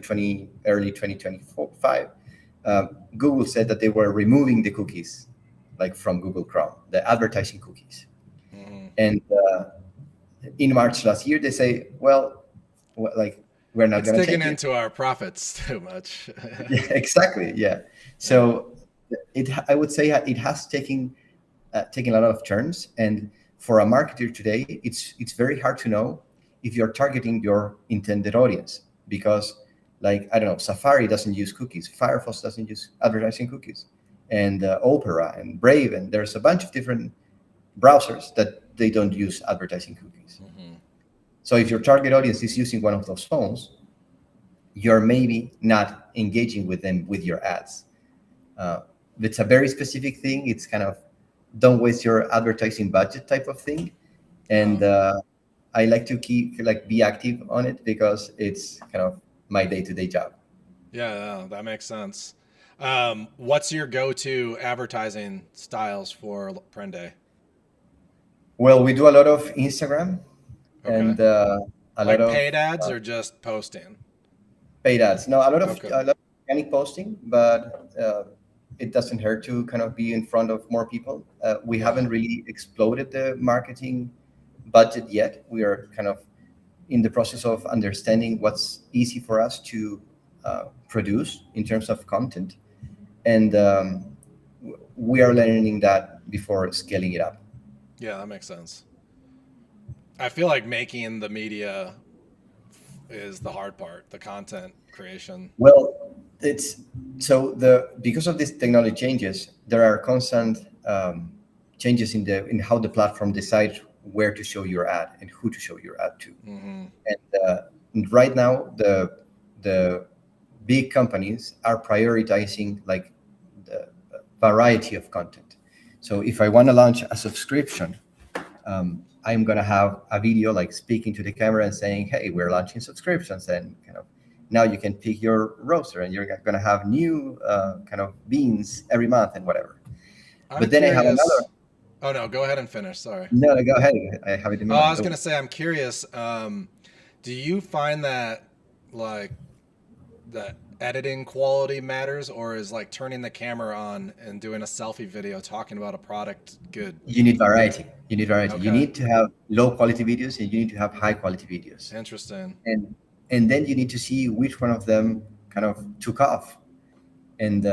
early 2025, Google said that they were removing the cookies, like from Google Chrome, the advertising cookies. And in March last year, they say, well, like, we're not going to take it. Into our profits too much. Yeah, exactly. Yeah. So I would say it has taken a lot of turns. And for a marketer today, it's very hard to know if you're targeting your intended audience, because, like, I don't know, Safari doesn't use cookies, Firefox doesn't use advertising cookies, and Opera and Brave, and there's a bunch of different browsers that they don't use advertising cookies. So if your target audience is using one of those phones, you're maybe not engaging with them with your ads. It's a very specific thing. It's kind of don't waste your advertising budget type of thing. And I like to be active on it because it's kind of my day-to-day job. Yeah, that makes sense. What's your go-to advertising styles for Prende? Well, we do a lot of Instagram. Okay. And a like lot of paid ads or just posting? Paid ads. No, a lot of organic posting, but it doesn't hurt to kind of be in front of more people. We haven't really exploded the marketing budget yet. We are kind of in the process of understanding what's easy for us to produce in terms of content, and we are learning that before scaling it up. Yeah, that makes sense. I feel like making the media is the hard part, the content creation. Well, because of these technology changes, there are constant changes in how the platform decides where to show your ad and who to show your ad to. And right now, the big companies are prioritizing like the variety of content. So if I want to launch a subscription, I'm going to have a video like speaking to the camera and saying, hey, we're launching subscriptions, and kind of now you can pick your roaster and you're going to have new kind of beans every month and whatever. But then I have another. Oh, no, go ahead and finish. Sorry. No, go ahead. I have it in mind. I was going to say, I'm curious. Do you find that like the editing quality matters, or is like turning the camera on and doing a selfie video talking about a product good? You need variety. Okay. You need to have low quality videos and you need to have high quality videos. Interesting. And then you need to see which one of them kind of took off. And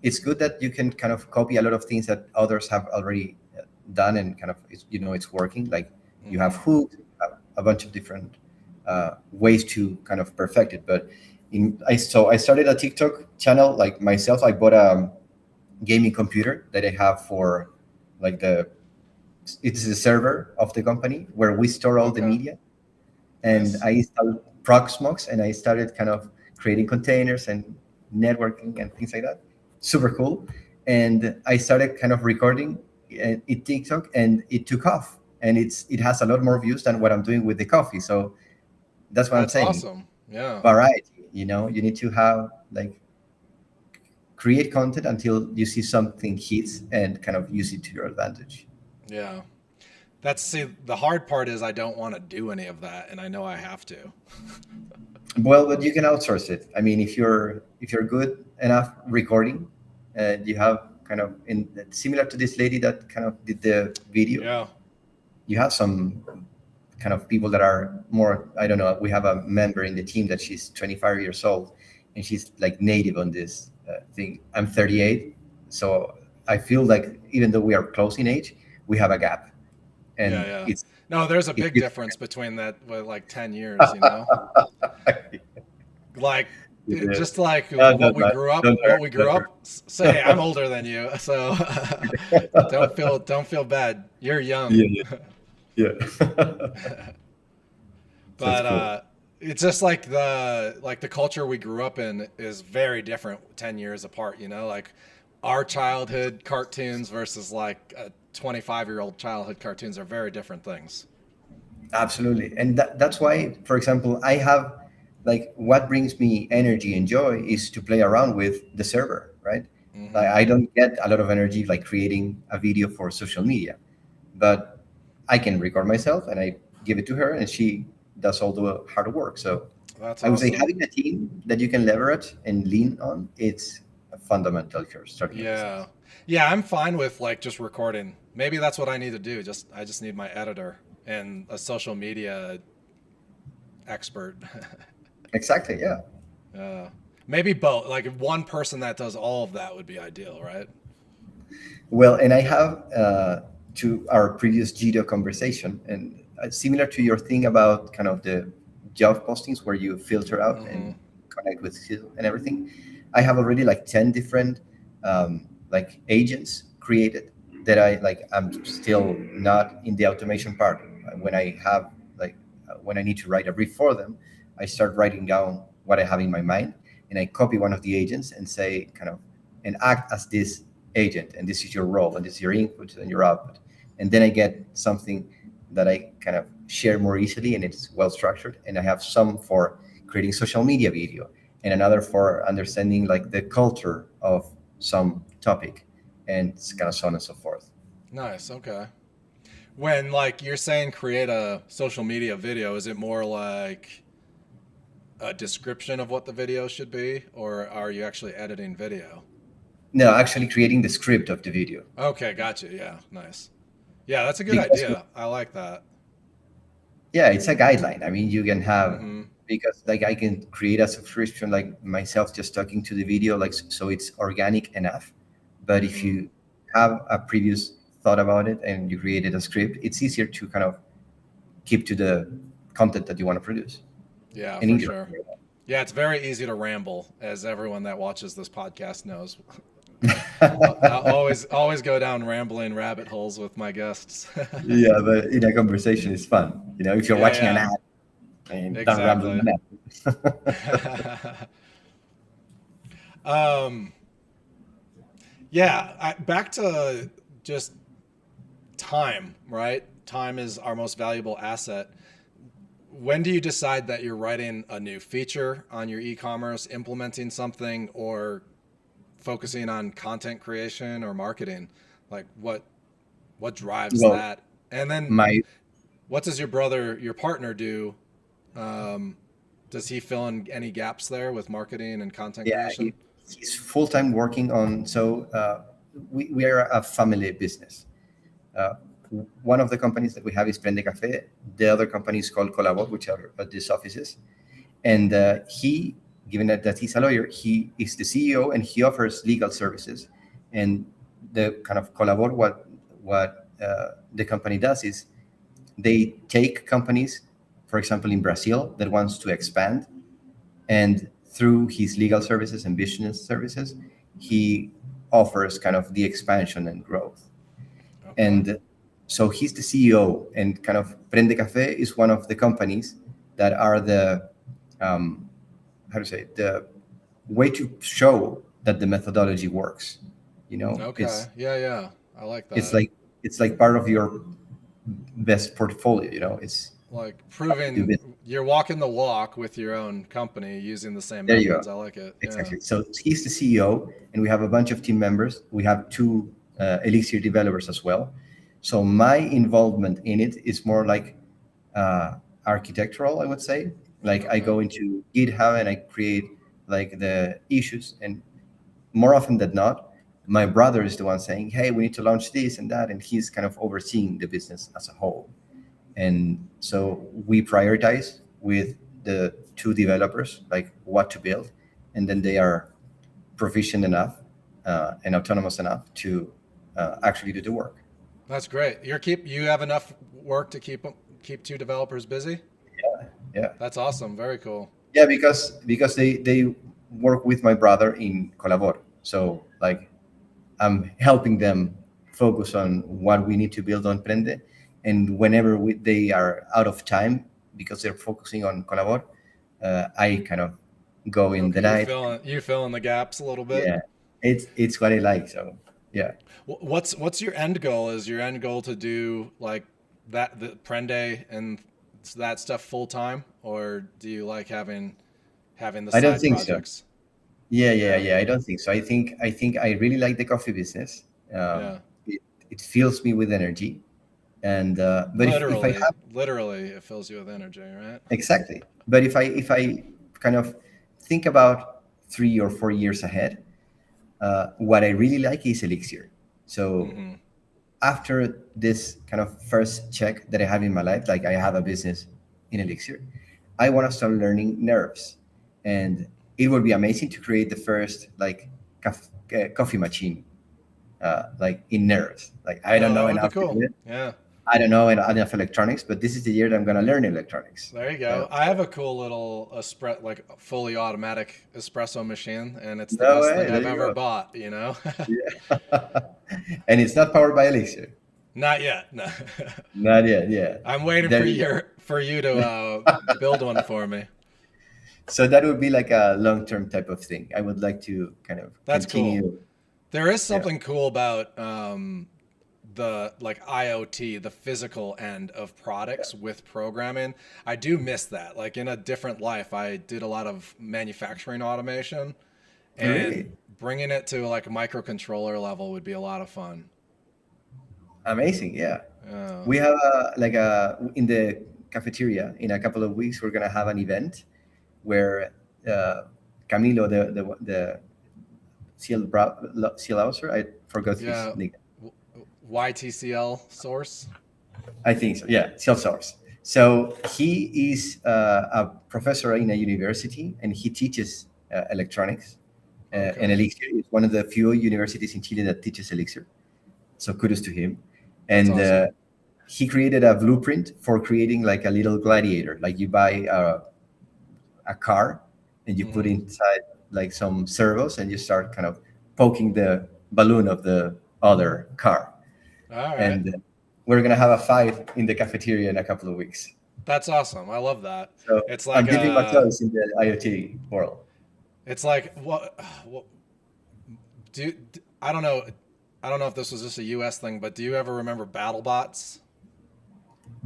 it's good that you can kind of copy a lot of things that others have already done and kind of, it's working. Like you have hooks, a bunch of different ways to kind of perfect it. But I started a TikTok channel like myself. I bought a gaming computer that I have for like it's the server of the company where we store all the media. And I installed Proxmox and I started kind of creating containers and networking and things like that. Super cool. And I started kind of recording it TikTok, and it took off. And it has a lot more views than what I'm doing with the coffee. So that's what I'm saying. Awesome. Yeah. Variety. You need to have like create content until you see something hits and kind of use it to your advantage. Yeah. The hard part is I don't want to do any of that, and I know I have to. Well, but you can outsource it. I mean, if you're good enough recording, you have kind of similar to this lady that kind of did the video. Yeah. You have some kind of people that are more, I don't know, we have a member in the team that she's 25 years old and she's like native on this thing. I'm 38. So I feel like even though we are close in age, we have a gap. And there's a big difference between that with like 10 years, like just like what we grew up. Say, I'm older than you, so don't feel bad. You're young. Yeah. That's But cool. it's just like the culture we grew up in is very different 10 years apart, you know, like our childhood cartoons versus like a 25-year-old childhood cartoons are very different things. Absolutely. And that's why, for example, I have like what brings me energy and joy is to play around with the server, right? Like Hmm. I don't get a lot of energy like creating a video for social media, but I can record myself and I give it to her and she does all the hard work. So That's I would say awesome. having a team that you can leverage and lean on, it's a fundamental for starting a Yeah. business. Yeah, I'm fine with like just recording. Maybe that's what I need to do. I just need my editor and a social media expert. Exactly. Yeah. uh, Maybe both. Like one person that does all of that would be ideal, right? Well, and I have to our previous Jido conversation, and similar to your thing about kind of the job postings where you filter out Hmm. and connect with skill and everything. I have already like 10 different like agents created that I like. I'm still not in the automation part. When I have like when I need to write a brief for them, I start writing down what I have in my mind, and I copy one of the agents and say kind of and act as this agent, and this is your role, and this is your input and your output, and then I get something that I kind of share more easily, and it's well structured. And I have some for creating social media video, and another for understanding like the culture of some topic, and it's kind of so on and so forth. Nice. Okay. When like you're saying create a social media video, is it more like a description of what the video should be, or are you actually editing video? No, actually creating the script of the video, Okay, gotcha. Yeah, nice. Yeah, that's a good because idea. I like that. yeah, it's a guideline. I mean, you can have Mm-hmm. because like I can create a subscription like myself just talking to the video like so it's organic enough. But if Mm-hmm. you have a previous thought about it and you created a script, it's easier to kind of keep to the content that you want to produce Yeah, and for enjoy. sure. Yeah, it's very easy to ramble, as everyone that watches this podcast knows. I always go down rambling rabbit holes with my guests. Yeah, but in a conversation it's fun. You know, if you're watching an Yeah, ad and don't ramble exactly. in an ad. um, yeah, back to just time, right? Time is our most valuable asset. When do you decide that you're writing a new feature on your e-commerce, implementing something, or focusing on content creation or marketing? Like what drives Well, that? And then my what does your partner do? Um, does he fill in any gaps there with marketing and content yeah, creation? he's full-time working on we are a family business. Uh, One of the companies that we have is Prende Café. The other company is called Colabor, which are these offices. And he, given that he's a lawyer, he is the CEO and he offers legal services. And the kind of Colabor, what the company does is they take companies, for example, in Brazil that wants to expand, and through his legal services and business services, he offers kind of the expansion and growth. Okay. And so he's the CEO, and kind of Prende Café is one of the companies that are the um, how to say the way to show that the methodology works. You know, Okay. Yeah, yeah. I like it's that. like it's like part of your best portfolio. You know, it's Like how to do proving business. you're walking the walk with your own company using the same There you go. methods. I like it. Yeah. Exactly. So he's the CEO, and we have a bunch of team members. We have two Elixir developers as well. So my involvement in it is more like architectural, I would say. Like I Okay. go into GitHub and I create like the issues, and more often than not, my brother is the one saying, "Hey, we need to launch this and that," and he's kind of overseeing the business as a whole. And so we prioritize with the two developers like what to build, and then they are proficient enough and autonomous enough to actually do the work. That's great. You have enough work to keep two developers busy? Yeah, That's awesome. Very cool. yeah, because they work with my brother in Colabor, so like I'm helping them focus on what we need to build on Prende, and whenever they are out of time, because they're focusing on Colabor, I kind of go in the night. You fill in the gaps a little bit. Yeah, it's what I like. So yeah. What's your end goal? Is your end goal to do like the Prende and that stuff full time, or do you like having the I don't side think projects? so. Yeah. I don't think so. I think I really like the coffee business. It fills me with energy, and but if I have literally, it fills you with energy, right? exactly. But if I kind of think about 3 or 4 years ahead, what I really like is Elixir. So after this kind of first check that I have in my life, like I have a business in Elixir, I want to start learning nerves, and it would be amazing to create the first like coffee machine, like in nerves. Like I don't know enough to do it. Yeah. I don't know enough electronics, but this is the year that I'm going to learn electronics. There you go. I have a cool little like fully automatic espresso machine, and it's the best thing I've ever bought, you know? Yeah. And it's not powered by Elixir. Not yet. No. Not yet. Yeah. I'm waiting for you to build one for me. So that would be like a long-term type of thing. I would like to kind of continue. Cool. There is something cool about the like IoT, the physical end of products with programming. I do miss that. Like in a different life, I did a lot of manufacturing automation, and bringing it to like a microcontroller level would be a lot of fun. Amazing. Yeah. We have in the cafeteria in a couple of weeks, we're going to have an event where Camilo, the CL officer, I forgot his name. YTCL source? I think so. Yeah, CL source. So he is a professor in a university, and he teaches electronics. And Elixir is one of the few universities in Chile that teaches Elixir. So kudos to him. And awesome. He created a blueprint for creating like a little gladiator. Like you buy a car and you put inside like some servos, and you start kind of poking the balloon of the other car. All right. And we're going to have a fight in the cafeteria in a couple of weeks. That's awesome. I love that. So it's like I'm dipping my toes in the IoT world. It's like what I don't know if this was just a US thing, but do you ever remember BattleBots?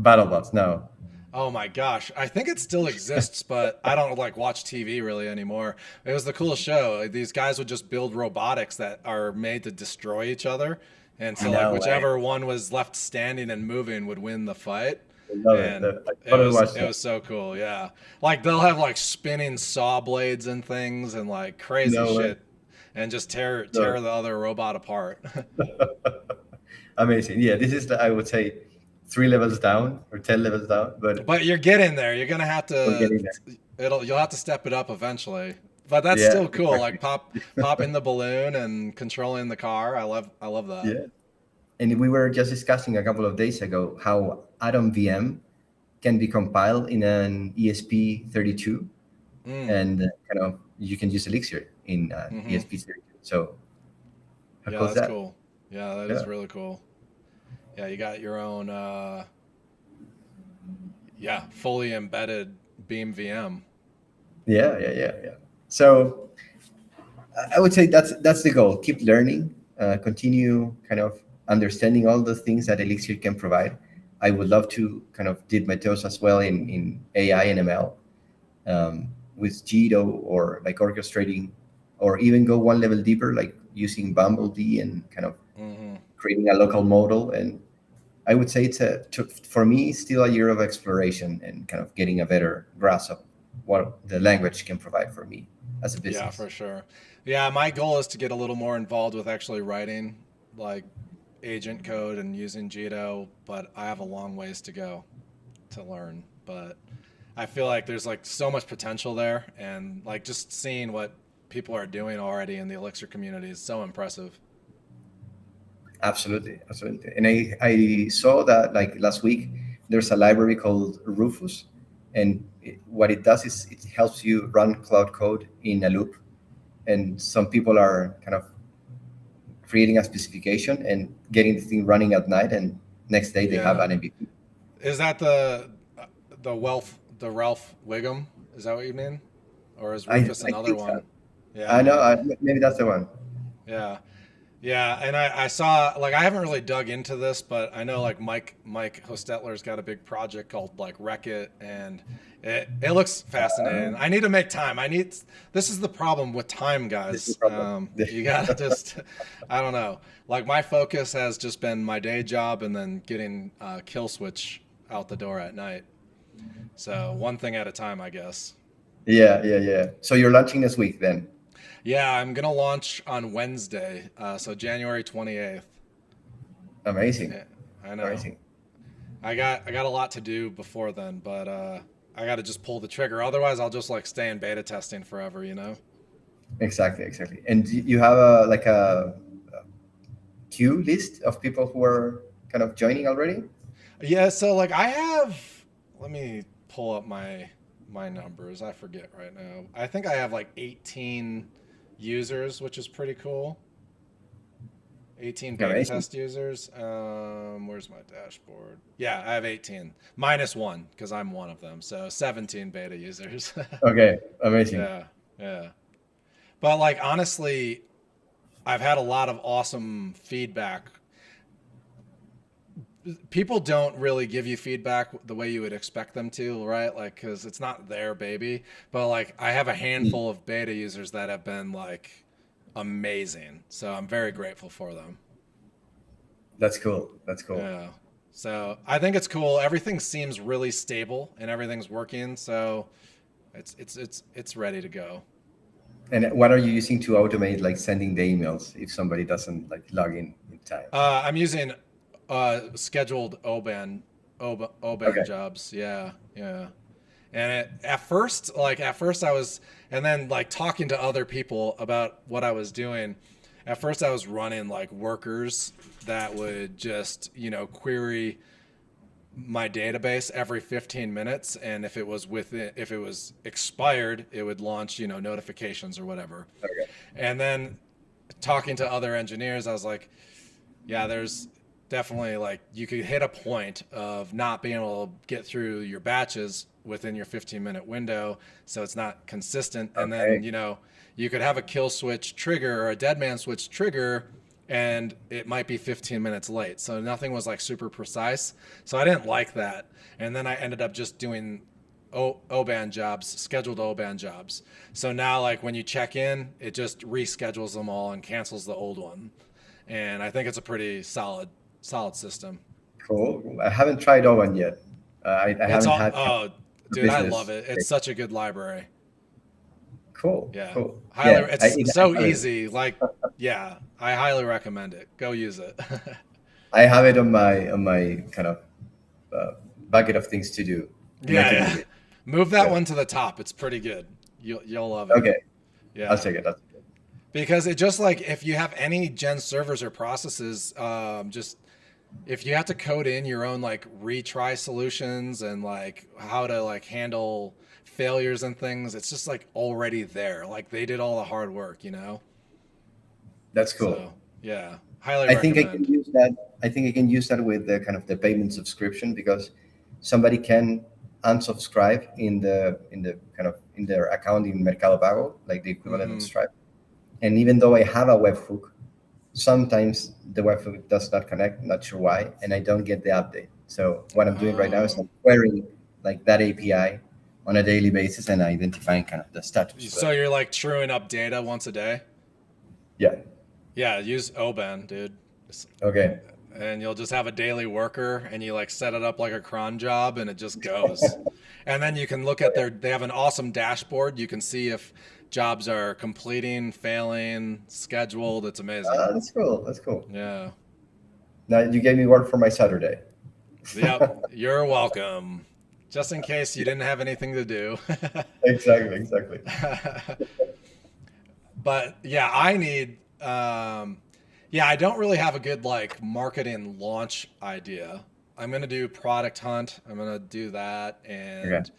BattleBots, no. Oh my gosh. I think it still exists, but I don't like watch TV really anymore. It was the coolest show. These guys would just build robotics that are made to destroy each other. And so like whichever one was left standing and moving would win the fight. And it was so cool. Yeah. Like they'll have like spinning saw blades and things and like crazy shit and just tear the other robot apart. Amazing. Yeah. This is I would say 3 levels down or 10 levels down, but you're getting there. You're going to have to, you'll have to step it up eventually, but that's still cool. Exactly. Like popping the balloon and controlling the car. I love that. Yeah. And we were just discussing a couple of days ago how AtomVM can be compiled in an ESP32 and kind of you can use Elixir in ESP32. So how cool is that? Cool. Yeah, that is really cool. Yeah, you got your own, fully embedded Beam VM. Yeah. So I would say that's the goal. Keep learning, continue kind of understanding all the things that Elixir can provide. I would love to kind of dip my toes as well in AI and ML with Jido, or like orchestrating, or even go one level deeper, like using Bumblebee and kind of creating a local model. And I would say for me, still a year of exploration and kind of getting a better grasp of what the language can provide for me as a business. Yeah, for sure. Yeah, my goal is to get a little more involved with actually writing like agent code and using Jido, but I have a long ways to go to learn. But I feel like there's like so much potential there, and like just seeing what people are doing already in the Elixir community is so impressive. Absolutely. And I saw that like last week, there's a library called Rufus, and what it does is it helps you run cloud code in a loop. And some people are kind of creating a specification and getting the thing running at night, and next day they have an MVP. Is that the the Ralph Wiggum. Is that what you mean? Or is Rufus another one? So. Yeah. I know. Maybe that's the one. Yeah. Yeah, and I saw, like, I haven't really dug into this, but I know like Mike Hostetler's got a big project called like Wreck It, and it looks fascinating. I need to make time. This is the problem with time, guys. You gotta just, I don't know. Like my focus has just been my day job and then getting Killswitch out the door at night. So one thing at a time, I guess. Yeah. So you're launching this week then? Yeah, I'm gonna launch on Wednesday, so January 28th. Amazing. Yeah, I know. Amazing. I got a lot to do before then, but I got to just pull the trigger. Otherwise, I'll just like stay in beta testing forever, you know? Exactly. And you have a queue list of people who are kind of joining already? Yeah, so like let me pull up my numbers. I forget right now. I think I have like 18 users, which is pretty cool. 18 beta test users. Where's my dashboard? Yeah, I have 18 minus one because I'm one of them. So 17 beta users. Okay, amazing. Yeah. But like honestly, I've had a lot of awesome feedback. People don't really give you feedback the way you would expect them to, right? Like, because it's not their baby. But like, I have a handful of beta users that have been like amazing. So I'm very grateful for them. That's cool. Yeah. So I think it's cool. Everything seems really stable and everything's working. So it's ready to go. And what are you using to automate like sending the emails if somebody doesn't like log in time? I'm using scheduled Oban Okay. jobs. Yeah. And at first I was, and then like talking to other people about what I was doing, at first I was running like workers that would just, query my database every 15 minutes. And if it was expired, it would launch, notifications or whatever. Okay. And then talking to other engineers, I was like, yeah, there's definitely like you could hit a point of not being able to get through your batches within your 15-minute window, so it's not consistent. And then you could have a kill switch trigger or a dead man switch trigger and it might be 15 minutes late, so nothing was like super precise. So I didn't like that, and then I ended up just doing Oban jobs, scheduled Oban jobs. So now like when you check in, it just reschedules them all and cancels the old one, and I think it's a pretty solid system. Cool. I haven't tried Oban yet. I haven't had. Oh, dude, I love it. It's such a good library. Cool. Yeah. Cool. It's so easy. Like, yeah, I highly recommend it. Go use it. I have it on my kind of bucket of things to do. Yeah. Move that one to the top. It's pretty good. You'll love it. Okay. Yeah. I'll take it. Because it just like, if you have any gen servers or processes, just if you have to code in your own like retry solutions and like how to like handle failures and things, it's just like already there. Like they did all the hard work, That's cool. So, yeah, highly recommend. I can use that. I think I can use that with the kind of the payment subscription, because somebody can unsubscribe in their account in Mercado Pago, like the equivalent of Stripe. And even though I have a webhook, sometimes the webhook does not connect, not sure why, and I don't get the update. So what I'm doing right now is I'm querying like that API on a daily basis and identifying kind of the status. So you're like truing up data once a day? Yeah. Yeah, use Oban, dude. Okay. And you'll just have a daily worker and you like set it up like a cron job and it just goes. And then you can look at they have an awesome dashboard. You can see if jobs are completing, failing, scheduled. It's amazing. That's cool. Yeah. Now you gave me work for my Saturday. Yep. You're welcome. Just in case you didn't have anything to do. Exactly. But yeah, I need, I don't really have a good like marketing launch idea. I'm going to do product hunt. I'm going to do that. And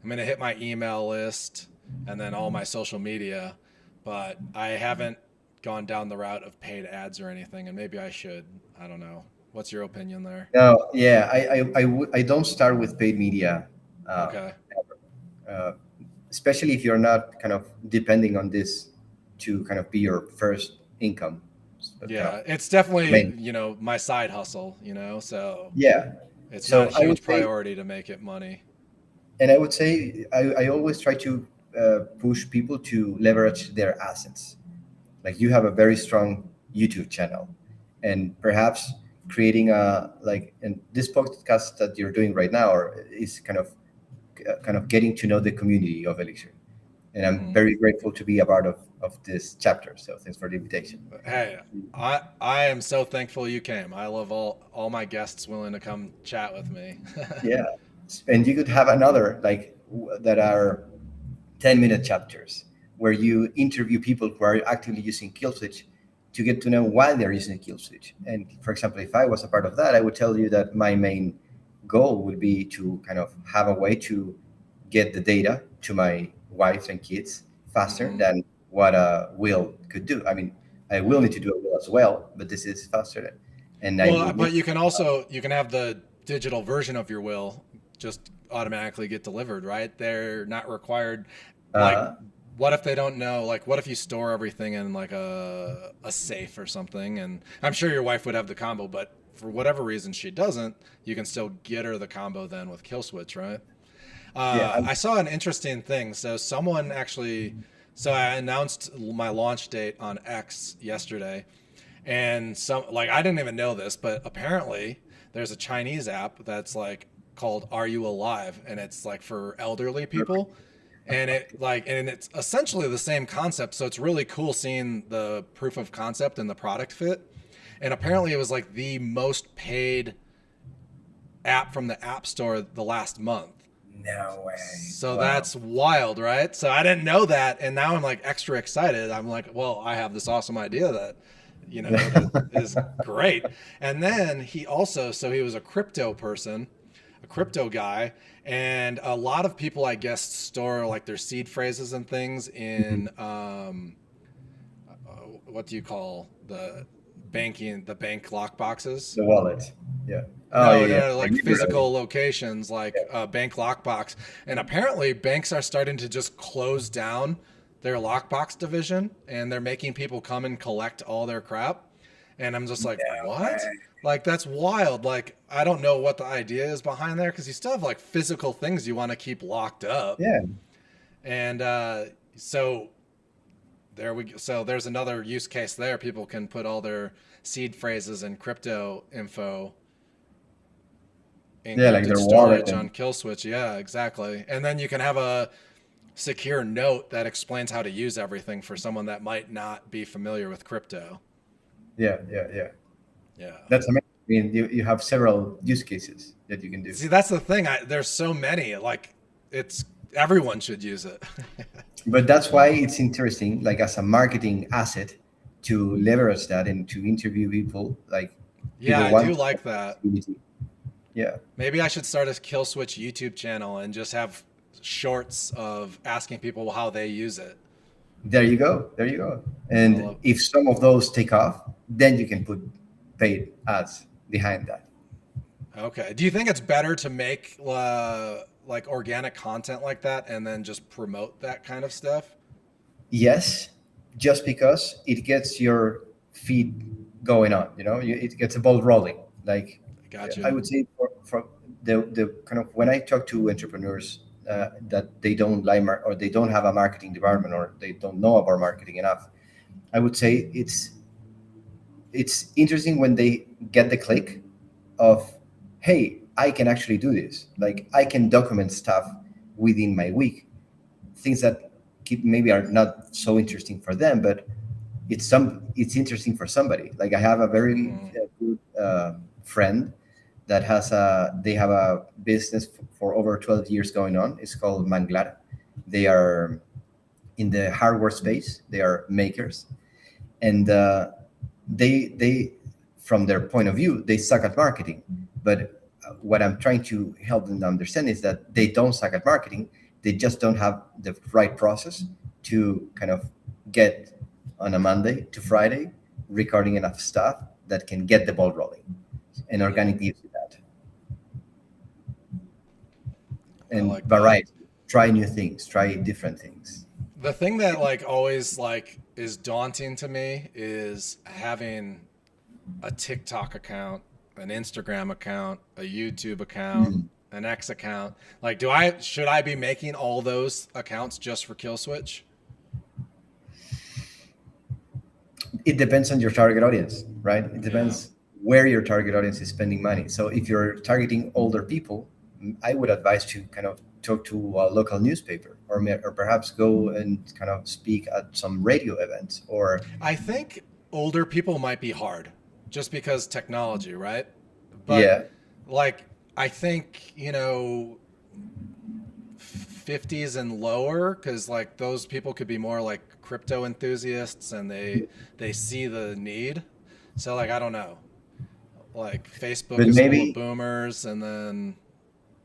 I'm going to hit my email list and then all my social media, but I haven't gone down the route of paid ads or anything. And maybe I should, I don't know. What's your opinion there? No, yeah, I don't start with paid media. Okay. Ever. especially if you're not kind of depending on this to kind of be your first income. But kind Yeah, of it's definitely, main. my side hustle, so Yeah. it's not a So I would huge say, priority to make it money. and I would say, I always try to push people to leverage their assets. Like you have a very strong YouTube channel, and perhaps creating a like, and this podcast that you're doing right now is kind of getting to know the community of Elixir. And I'm Mhm. very grateful to be a part of this chapter. So thanks for the invitation. Hey, I am so thankful you came. I love all my guests willing to come chat with me. Yeah, and you could have another like that are 10-minute chapters where you interview people who are actively using Killswitch to get to know why they're using Killswitch. And for example, if I was a part of that, I would tell you that my main goal would be to kind of have a way to get the data to my wife and kids faster Hmm. than what a will could do. I mean, I will need to do a will as well, but this is faster. And I Well, would need, but you can have the digital version of your will just automatically get delivered, right? They're not required. Like, uh, what if they don't know? Like, what if you store everything in like a safe or something? And I'm sure your wife would have the combo, but for whatever reason she doesn't, you can still get her the combo then with Killswitch, right? yeah, I saw an interesting thing. So someone actually, so I announced my launch date on X yesterday, and some like I didn't even know this, but apparently there's a Chinese app that's like called Are You Alive, and it's like for elderly people, and it's essentially the same concept. So it's really cool seeing the proof of concept and the product fit. And apparently it was like the most paid app from the App Store the last month. no way. So Wow. that's wild, right? So I didn't know that, and now I'm like extra excited. I'm like, well, I have this awesome idea that, that is great. And then so he was a crypto person, a crypto guy, and a lot of people, I guess, store like their seed phrases and things in what do you call the bank lock boxes? The wallet. Yeah. Oh No, yeah, yeah. no, no, For like you, really. physical locations, like Yeah. bank lockbox. And apparently, banks are starting to just close down their lockbox division, and they're making people come and collect all their crap. And I'm just like, No what? way. Like that's wild. Like I don't know what the idea is behind there because you still have like physical things you want to keep locked up. Yeah. And so there we go. So there's another use case there. People can put all their seed phrases and crypto info Yeah, like encrypted their wallet storage and on Killswitch. Yeah, exactly. And then you can have a secure note that explains how to use everything for someone that might not be familiar with crypto. yeah, yeah, yeah. Yeah. That's amazing. I mean, you have several use cases that you can do. See, that's the thing. There's so many. Like, it's everyone should use it. But that's why it's interesting, like as a marketing asset, to leverage that and to interview people. Like Yeah, people I do want like that. visibility. Yeah. Maybe I should start a Killswitch YouTube channel and just have shorts of asking people how they use it. There you go. There you go. I And love. if some of those take off, then you can put paid ads behind that. Okay. Do you think it's better to make like organic content like that and then just promote that kind of stuff? Yes, just because it gets your feed going on, it gets a ball rolling. Like I Gotcha. would say for the kind of when I talk to entrepreneurs that they don't like or they don't have a marketing department or they don't know about marketing enough, I would say it's interesting when they get the click of, hey, I can actually do this. Like I can document stuff within my week, things that maybe are not so interesting for them, but it's interesting for somebody. Like I have a very Hmm. good friend that they have a business for over 12 years going on. It's called Manglar. They are in the hardware space. They are makers, and they from their point of view they suck at marketing. But what I'm trying to help them understand is that they don't suck at marketing. They just don't have the right process to kind of get on a Monday to Friday recording enough stuff that can get the ball rolling, and organic gives you that, I and like that. variety, try new things, try different things. The thing that like always like is daunting to me is having a TikTok account, an Instagram account, a YouTube account, an X account. Like, should I be making all those accounts just for Killswitch? It depends on your target audience, right? It depends where your target audience is spending money. So if you're targeting older people, I would advise to kind of talk to a local newspaper, or perhaps go and kind of speak at some radio events. Or I think older people might be hard just because technology, right? But yeah, like, I think, 50s and lower, because like those people could be more like crypto enthusiasts and they see the need. So like, I don't know, like Facebook but is full of maybe boomers, and then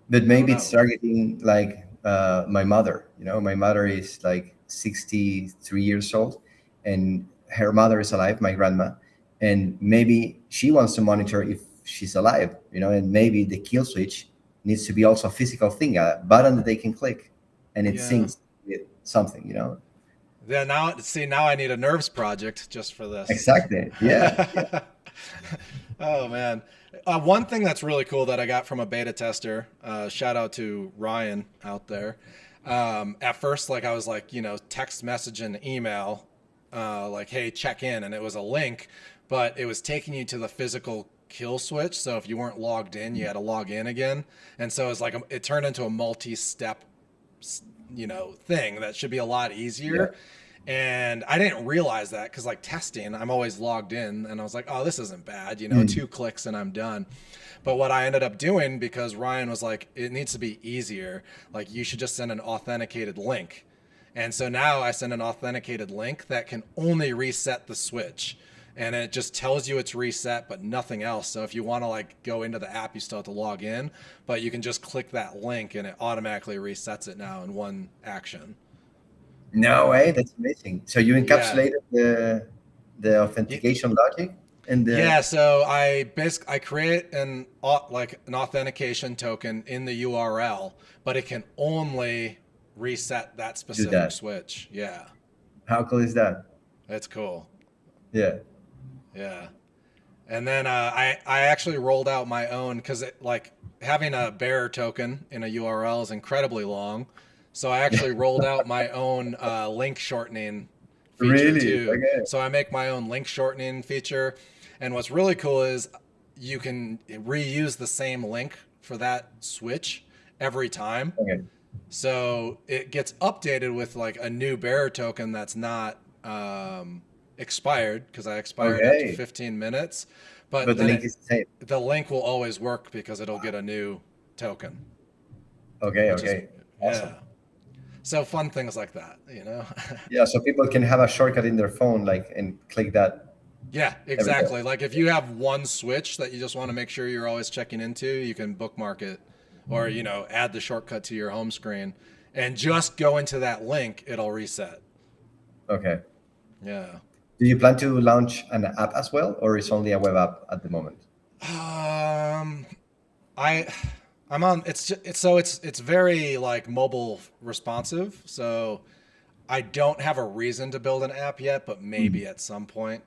but I don't maybe know. it's targeting like my mother. My mother is like 63 years old, and her mother is alive, my grandma, and maybe she wants to monitor if she's alive. And maybe the kill switch needs to be also a physical thing, a button that they can click, and it Yeah. syncs with something. Yeah, now I need a nerves project just for this. Exactly. Yeah. Yeah. Oh man. One thing that's really cool that I got from a beta tester, shout out to Ryan out there. At first, like I was like, text message and email, like, hey, check in, and it was a link, but it was taking you to the physical kill switch. So if you weren't logged in, you had to log in again, and so it's like it turned into a multi-step, thing that should be a lot easier. And I didn't realize that because like testing, I'm always logged in, and I was like, oh, this isn't bad, 2 clicks and I'm done. But what I ended up doing, because Ryan was like, it needs to be easier, like you should just send an authenticated link. And so now I send an authenticated link that can only reset the switch. And it just tells you it's reset, but nothing else. So if you want to like go into the app, you still have to log in, but you can just click that link and it automatically resets it now in one action. No way, that's amazing. So you Yeah. encapsulated the authentication logic and the Yeah, so I create an authentication token in the URL, but it can only reset that specific that. switch. Yeah, How cool is that? that's cool. Yeah. Yeah, and then I actually rolled out my own, because like having a bearer token in a URL is incredibly long, so I actually rolled out my own link shortening feature Really? too. Okay. So I make my own link shortening feature, and what's really cool is you can reuse the same link for that switch every time. Okay. So it gets updated with like a new bearer token that's not expired, because I expired after Okay. 15 minutes. But But the then link is the same. the link will always work because it'll get a new token. Okay. Which is- Okay. Awesome. Yeah. So fun things like that, Yeah. So people can have a shortcut in their phone, like, and click that. Yeah, exactly. Like if you have one switch that you just want to make sure you're always checking into, you can bookmark it, or add the shortcut to your home screen and just go into that link, it'll reset. Okay. Yeah. Do you plan to launch an app as well, or is only a web app at the moment? I'm on it's very like mobile responsive, so I don't have a reason to build an app yet, but maybe at some point.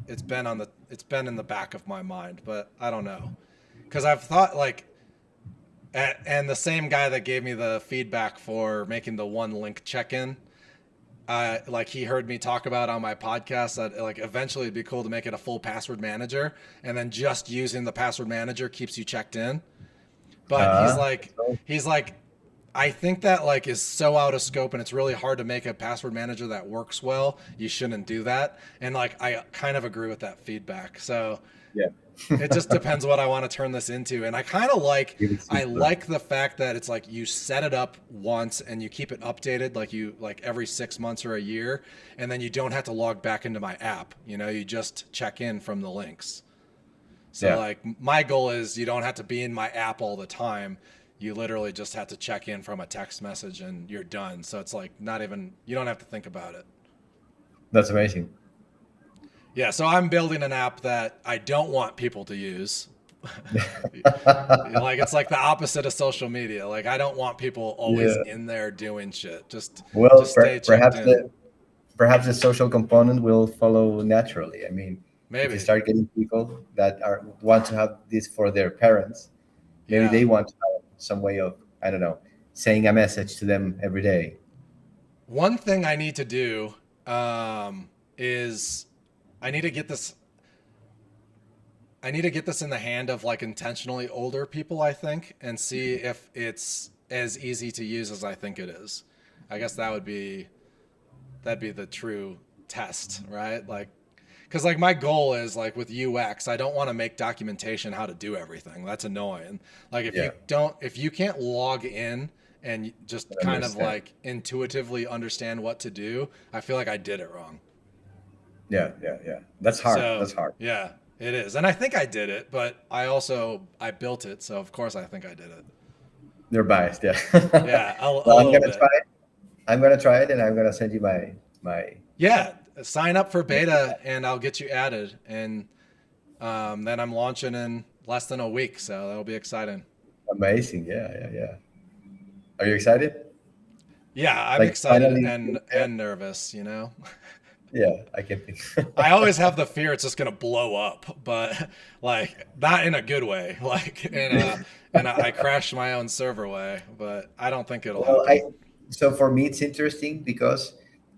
It's been in the back of my mind, but I don't know, because I've thought like, and the same guy that gave me the feedback for making the one link check-in, like he heard me talk about on my podcast that like eventually it'd be cool to make it a full password manager, and then just using the password manager keeps you checked in. But he's like, I think that like is so out of scope, and it's really hard to make a password manager that works well. You shouldn't do that. And like, I kind of agree with that feedback. So Yeah. it just depends what I want to turn this into. And I kind of like the fact that it's like you set it up once and you keep it updated like every 6 months or a year, and then you don't have to log back into my app. You just check in from the links. So like my goal is you don't have to be in my app all the time. You literally just have to check in from a text message and you're done. So it's like you don't have to think about it. That's amazing. Yeah, so I'm building an app that I don't want people to use Like it's like the opposite of social media. Like I don't want people always Yeah. in there doing shit. Well, Just stay checked in. perhaps the social component will follow naturally. I mean, if you Maybe. start getting people that are want to have this for their parents, maybe Yeah. they want to have some way of, I don't know, saying a message to them every day. One thing I need to do is I need to get this. I need to get this in the hand of like intentionally older people, I think, and see if it's as easy to use as I think it is. I guess that'd be the true test, right? Like, because like my goal is like with UX, I don't want to make documentation how to do everything. That's annoying. Like Yeah, if you can't log in and just I kind of understand. like intuitively understand what to do, I feel like I did it wrong. Yeah, yeah, yeah. That's hard. So That's hard. yeah, it is, and I think I did it, but I built it, so of course I think I did it. They're biased. Yeah. Yeah, a Well, I'm little gonna bit. try it. I'm gonna try it, and I'm gonna send you my. Yeah, sign up for beta, and I'll get you added, and then I'm launching in less than a week, so that'll be exciting. Amazing. Yeah, yeah, yeah. Are you excited? Yeah, I'm Like excited finally. and nervous, you know. Yeah, I can think. I always have the fear it's just gonna blow up, but like not in a good way, like I crashed my own server way, but I don't think it'll Well, happen. so for me it's interesting because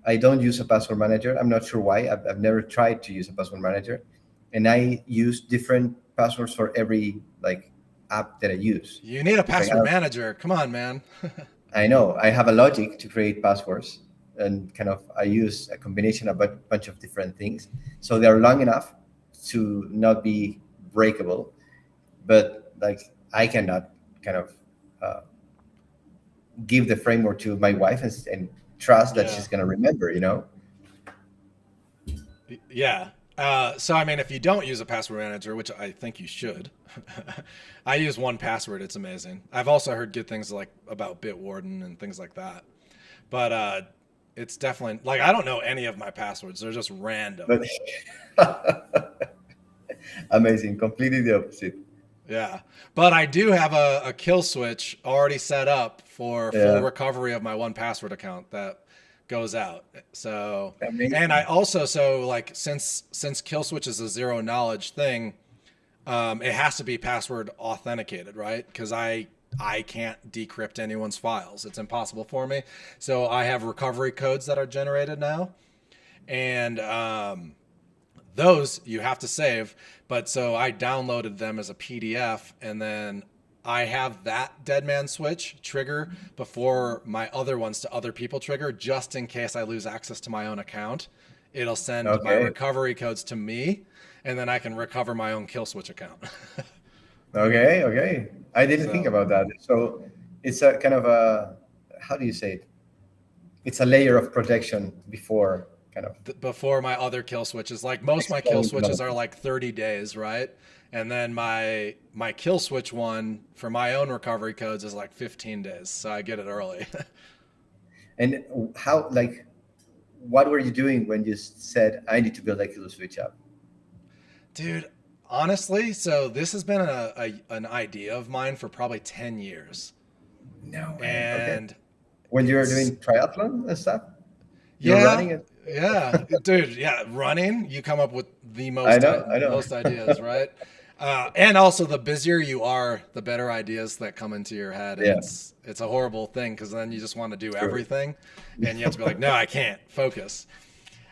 I don't use a password manager. I'm not sure why. I've never tried to use a password manager, and I use different passwords for every like app that I use. You need a Like password manager. Come on, man. I know I have a logic to create passwords, and kind of I use a combination of a bunch of different things, so they're long enough to not be breakable, but like I cannot kind of uh, give the framework to my wife and trust that Yeah. she's going to remember, Yeah. So I mean, if you don't use a password manager, which I think you should, I use one password. It's amazing. I've also heard good things like about Bitwarden and things like that. But it's definitely like I don't know any of my passwords. They're just random. but amazing, completely the opposite. Yeah. But I do have a kill switch already set up for full Yeah, recovery of my one password account that goes out. So and I amazing. also like since kill switch is a zero knowledge thing, it has to be password authenticated, right? Because I can't decrypt anyone's files. It's impossible for me. So I have recovery codes that are generated now, and those you have to save. But so I downloaded them as a PDF, and then I have that dead man switch trigger before my other ones to other people trigger, just in case I lose access to my own account. It'll send my Okay, recovery codes to me, and then I can recover my own kill switch account. okay, okay. I didn't think So about that. So it's a kind of a, how do you say it? It's a layer of protection before kind of before my other kill switches, like most of my kill exploding switches are development. like 30 days, right? And then my kill switch one for my own recovery codes is like 15 days, so I get it early. And how, like, what were you doing when you said I need to build a killer switch app? Dude, honestly, so this has been an idea of mine for probably 10 years. No way. Okay. And When you were it's doing triathlon and stuff, you were yeah, running it. yeah, dude, yeah, running, you come up with the I know, I know. most ideas, right? And also, the busier you are, the better ideas that come into your head, and Yeah, it's a horrible thing because then you just want to do true. everything, and you have to be like, no, I can't focus.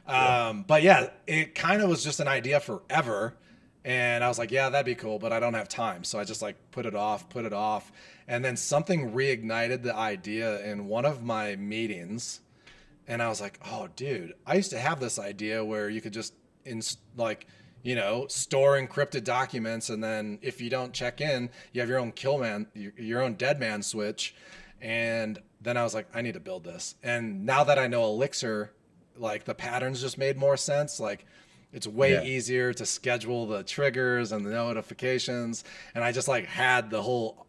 Yeah. But yeah, it kind of was just an idea forever, and I was like, yeah, that'd be cool, but I don't have time, so I just like put it off, and then something reignited the idea in one of my meetings, and I was like, oh, dude, I used to have this idea where you could just like, store encrypted documents, and then if you don't check in, you have your own your own dead man switch. And then I was like, I need to build this. And now that I know Elixir, like the patterns just made more sense. Like it's way Yeah. easier to schedule the triggers and the notifications. And I just like had the whole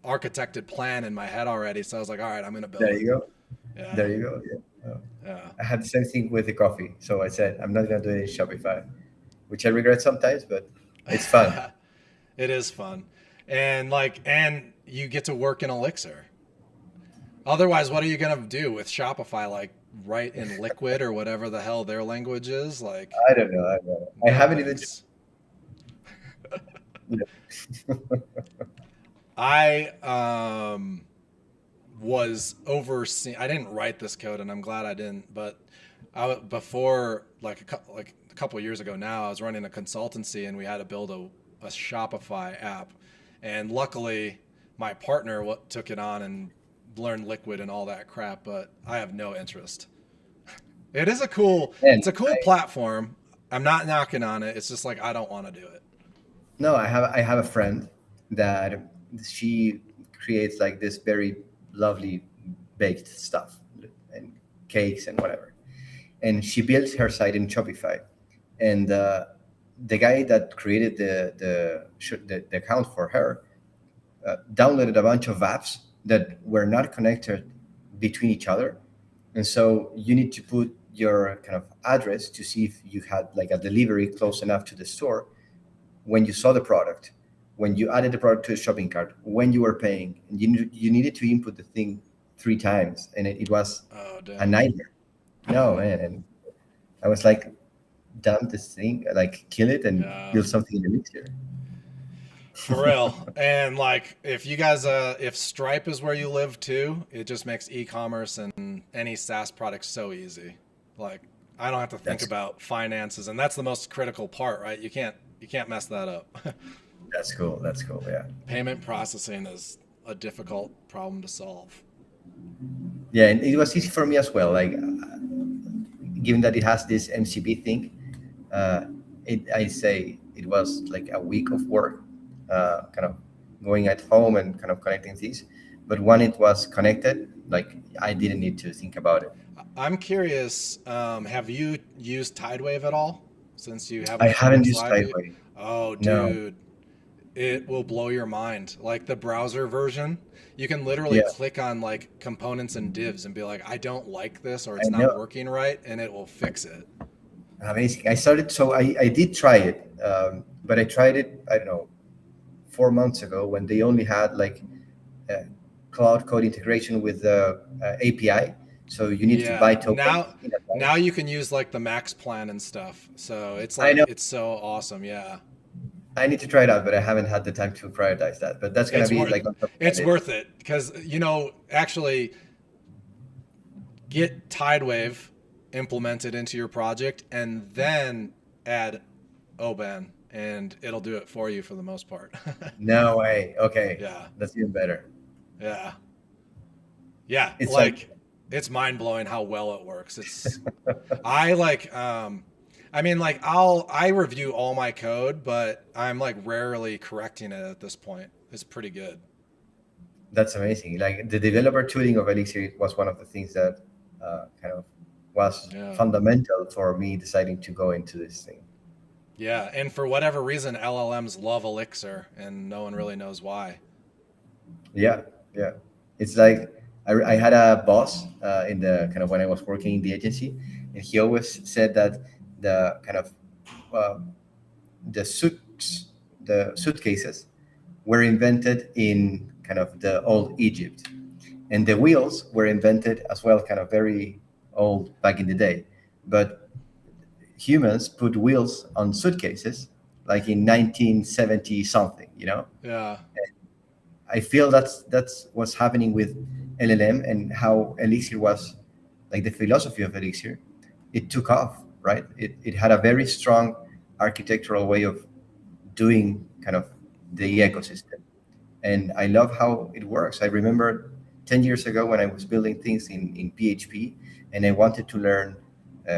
architected plan in my head already. So I was like, all right, I'm gonna build There it. you go. Yeah. There you go. Yeah. Oh. Yeah. I had the same thing with the coffee. So I said, I'm not going to do it in Shopify, which I regret sometimes, but it's fun. It is fun. And you get to work in Elixir. Otherwise, what are you gonna do with Shopify? Like write in Liquid or whatever the hell their language is? Like I don't know. I don't know. I no haven't even. thanks. I was overseeing. I didn't write this code, and I'm glad I didn't. But before, like a couple of years ago now, I was running a consultancy, and we had to build a Shopify app. And luckily, my partner took it on and learned Liquid and all that crap. But I have no interest. It is And it's a cool platform. I'm not knocking on it. It's just like I don't want to do it. no, I have a friend that she creates like this very lovely baked stuff and cakes and whatever. And she built her site in Shopify. And the guy that created the account for her downloaded a bunch of apps that were not connected between each other. And so you need to put your kind of address to see if you had like a delivery close enough to the store, when you saw the product, when you added the product to a shopping cart, when you were paying. And you needed to input the thing 3 times, and it was Oh a damn. nightmare. No, man. And I was like, dump this thing, like kill it and Yeah. build something in Elixir. For real. And like if you guys if Stripe is where you live too, it just makes e-commerce and any SaaS product so easy. Like I don't have to think That's about finances, and that's the most critical part, right? You can't mess that up. that's cool. That's cool. Yeah. Payment processing is a difficult problem to solve. Yeah, and it was easy for me as well. Like, given that it has this MCP thing, I say it was like a week of work, kind of going at home and kind of connecting things. But when it was connected, like I didn't need to think about it. I'm curious, have you used Tidewave at all since you have I the haven't Phoenix used LiveView? Tideway. Oh, No. dude, it will blow your mind. Like the browser version, you can literally Yeah, click on like components and divs and be like, I don't like this or I it's not know. working right, and it will fix it. Amazing. I started, so I did try it, but I tried it, I don't know, 4 months ago when they only had like uh, cloud code integration with the API. So you need to buy Yeah, tokens in now advance. you can use like the max plan and stuff. So it's I like know. it's so awesome. Yeah. I need to try it out, but I haven't had the time to prioritize that. But that's gonna It's be worth like on top of my it's list. worth it because actually get Tidewave implemented into your project and then add Oban and it'll do it for you for the most part. No way. Okay, Yeah. that's even better. Yeah. Yeah, It's like, like it's mind blowing how well it works. I like I mean like I review all my code, but I'm like rarely correcting it at this point. It's pretty good. that's amazing. Like the developer tooling of Elixir was one of the things that kind of was Yeah. fundamental for me deciding to go into this thing. Yeah, and for whatever reason LLMs love Elixir and no one really knows why. Yeah, yeah. It's like I had a boss in the kind of when I was working in the agency, and he always said that the kind of uh, the suitcases were invented in kind of the old Egypt, and the wheels were invented as well, kind of very old back in the day. But humans put wheels on suitcases like in 1970 something, you know. Yeah. I feel that's what's happening with LLM and how Elixir was like the philosophy of Elixir. It took off, right? It had a very strong architectural way of doing kind of the ecosystem. And I love how it works. I remember 10 years ago when I was building things in PHP and I wanted to learn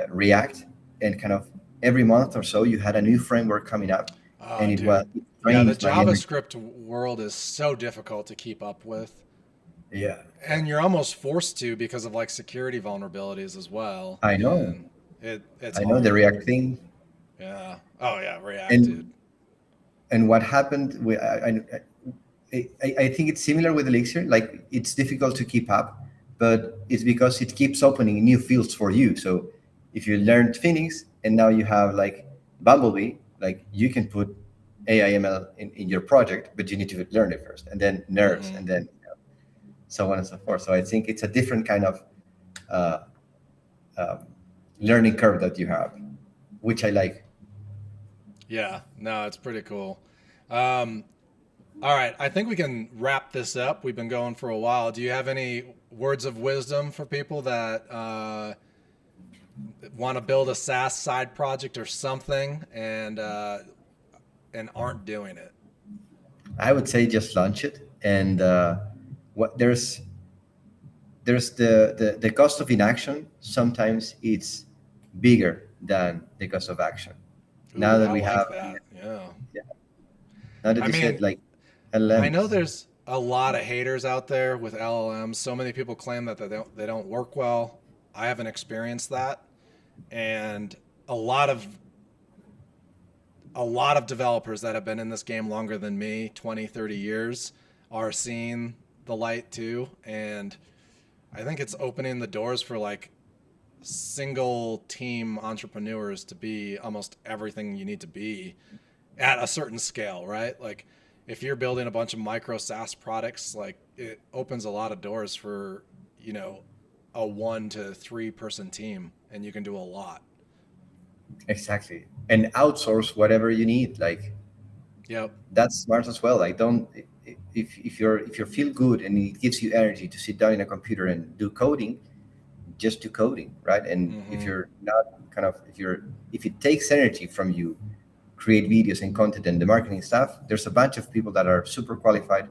React, and kind of every month or so you had a new framework coming up, and Dude. it Yeah, the drained my energy. JavaScript world is so difficult to keep up with. Yeah, yeah. And you're almost forced to because of like security vulnerabilities as well. I know. And it's I know the hard. React thing. Yeah. Oh yeah, React, And dude. what happened with I think it's similar with Elixir. Like it's difficult to keep up, but it's because it keeps opening new fields for you. So if you learned Phoenix and now you have like Bumblebee, like you can put AI ML in your project, but you need to learn it first, and then nerves, and then so on and so forth. So I think it's a different kind of learning curve that you have, which I like. Yeah, no, it's pretty cool. All right, I think we can wrap this up. We've been going for a while. Do you have any words of wisdom for people that want to build a SaaS side project or something and aren't doing it? I would say just launch it, and there's the cost of inaction. Sometimes it's bigger than the cost of action. Ooh, Now that I we like have, that. Yeah. now that I you mean, said like LLMs. I know there's a lot of haters out there with LLMs. So many people claim that they don't work well. I haven't experienced that, and a lot of developers that have been in this game longer than me, 20, 30 years, are seeing the light too. And I think it's opening the doors for like single team entrepreneurs to be almost everything you need to be at a certain scale, right? Like if you're building a bunch of micro SaaS products, like it opens a lot of doors for, a 1 to 3 person team, and you can do a lot. Exactly. And outsource whatever you need. Like, Yep. that's smart as well. Like, don't, if you feel good and it gives you energy to sit down in a computer and do coding, just do coding, right? And if you're not if it takes energy from you, create videos and content and the marketing stuff, there's a bunch of people that are super qualified.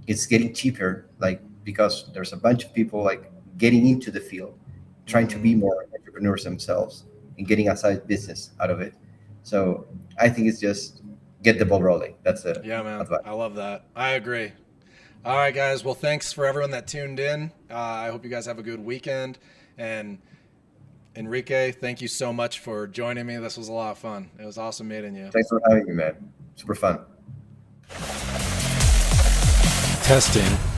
It's getting cheaper, like, because there's a bunch of people like getting into the field, trying to be more entrepreneurs themselves and getting a side business out of it. So I think it's just get the ball rolling. That's the advice. I love that. I agree. All right, guys. Well, thanks for everyone that tuned in. I hope you guys have a good weekend. And Enrique, thank you so much for joining me. This was a lot of fun. It was awesome meeting you. Thanks for having me, man. Super fun. Testing.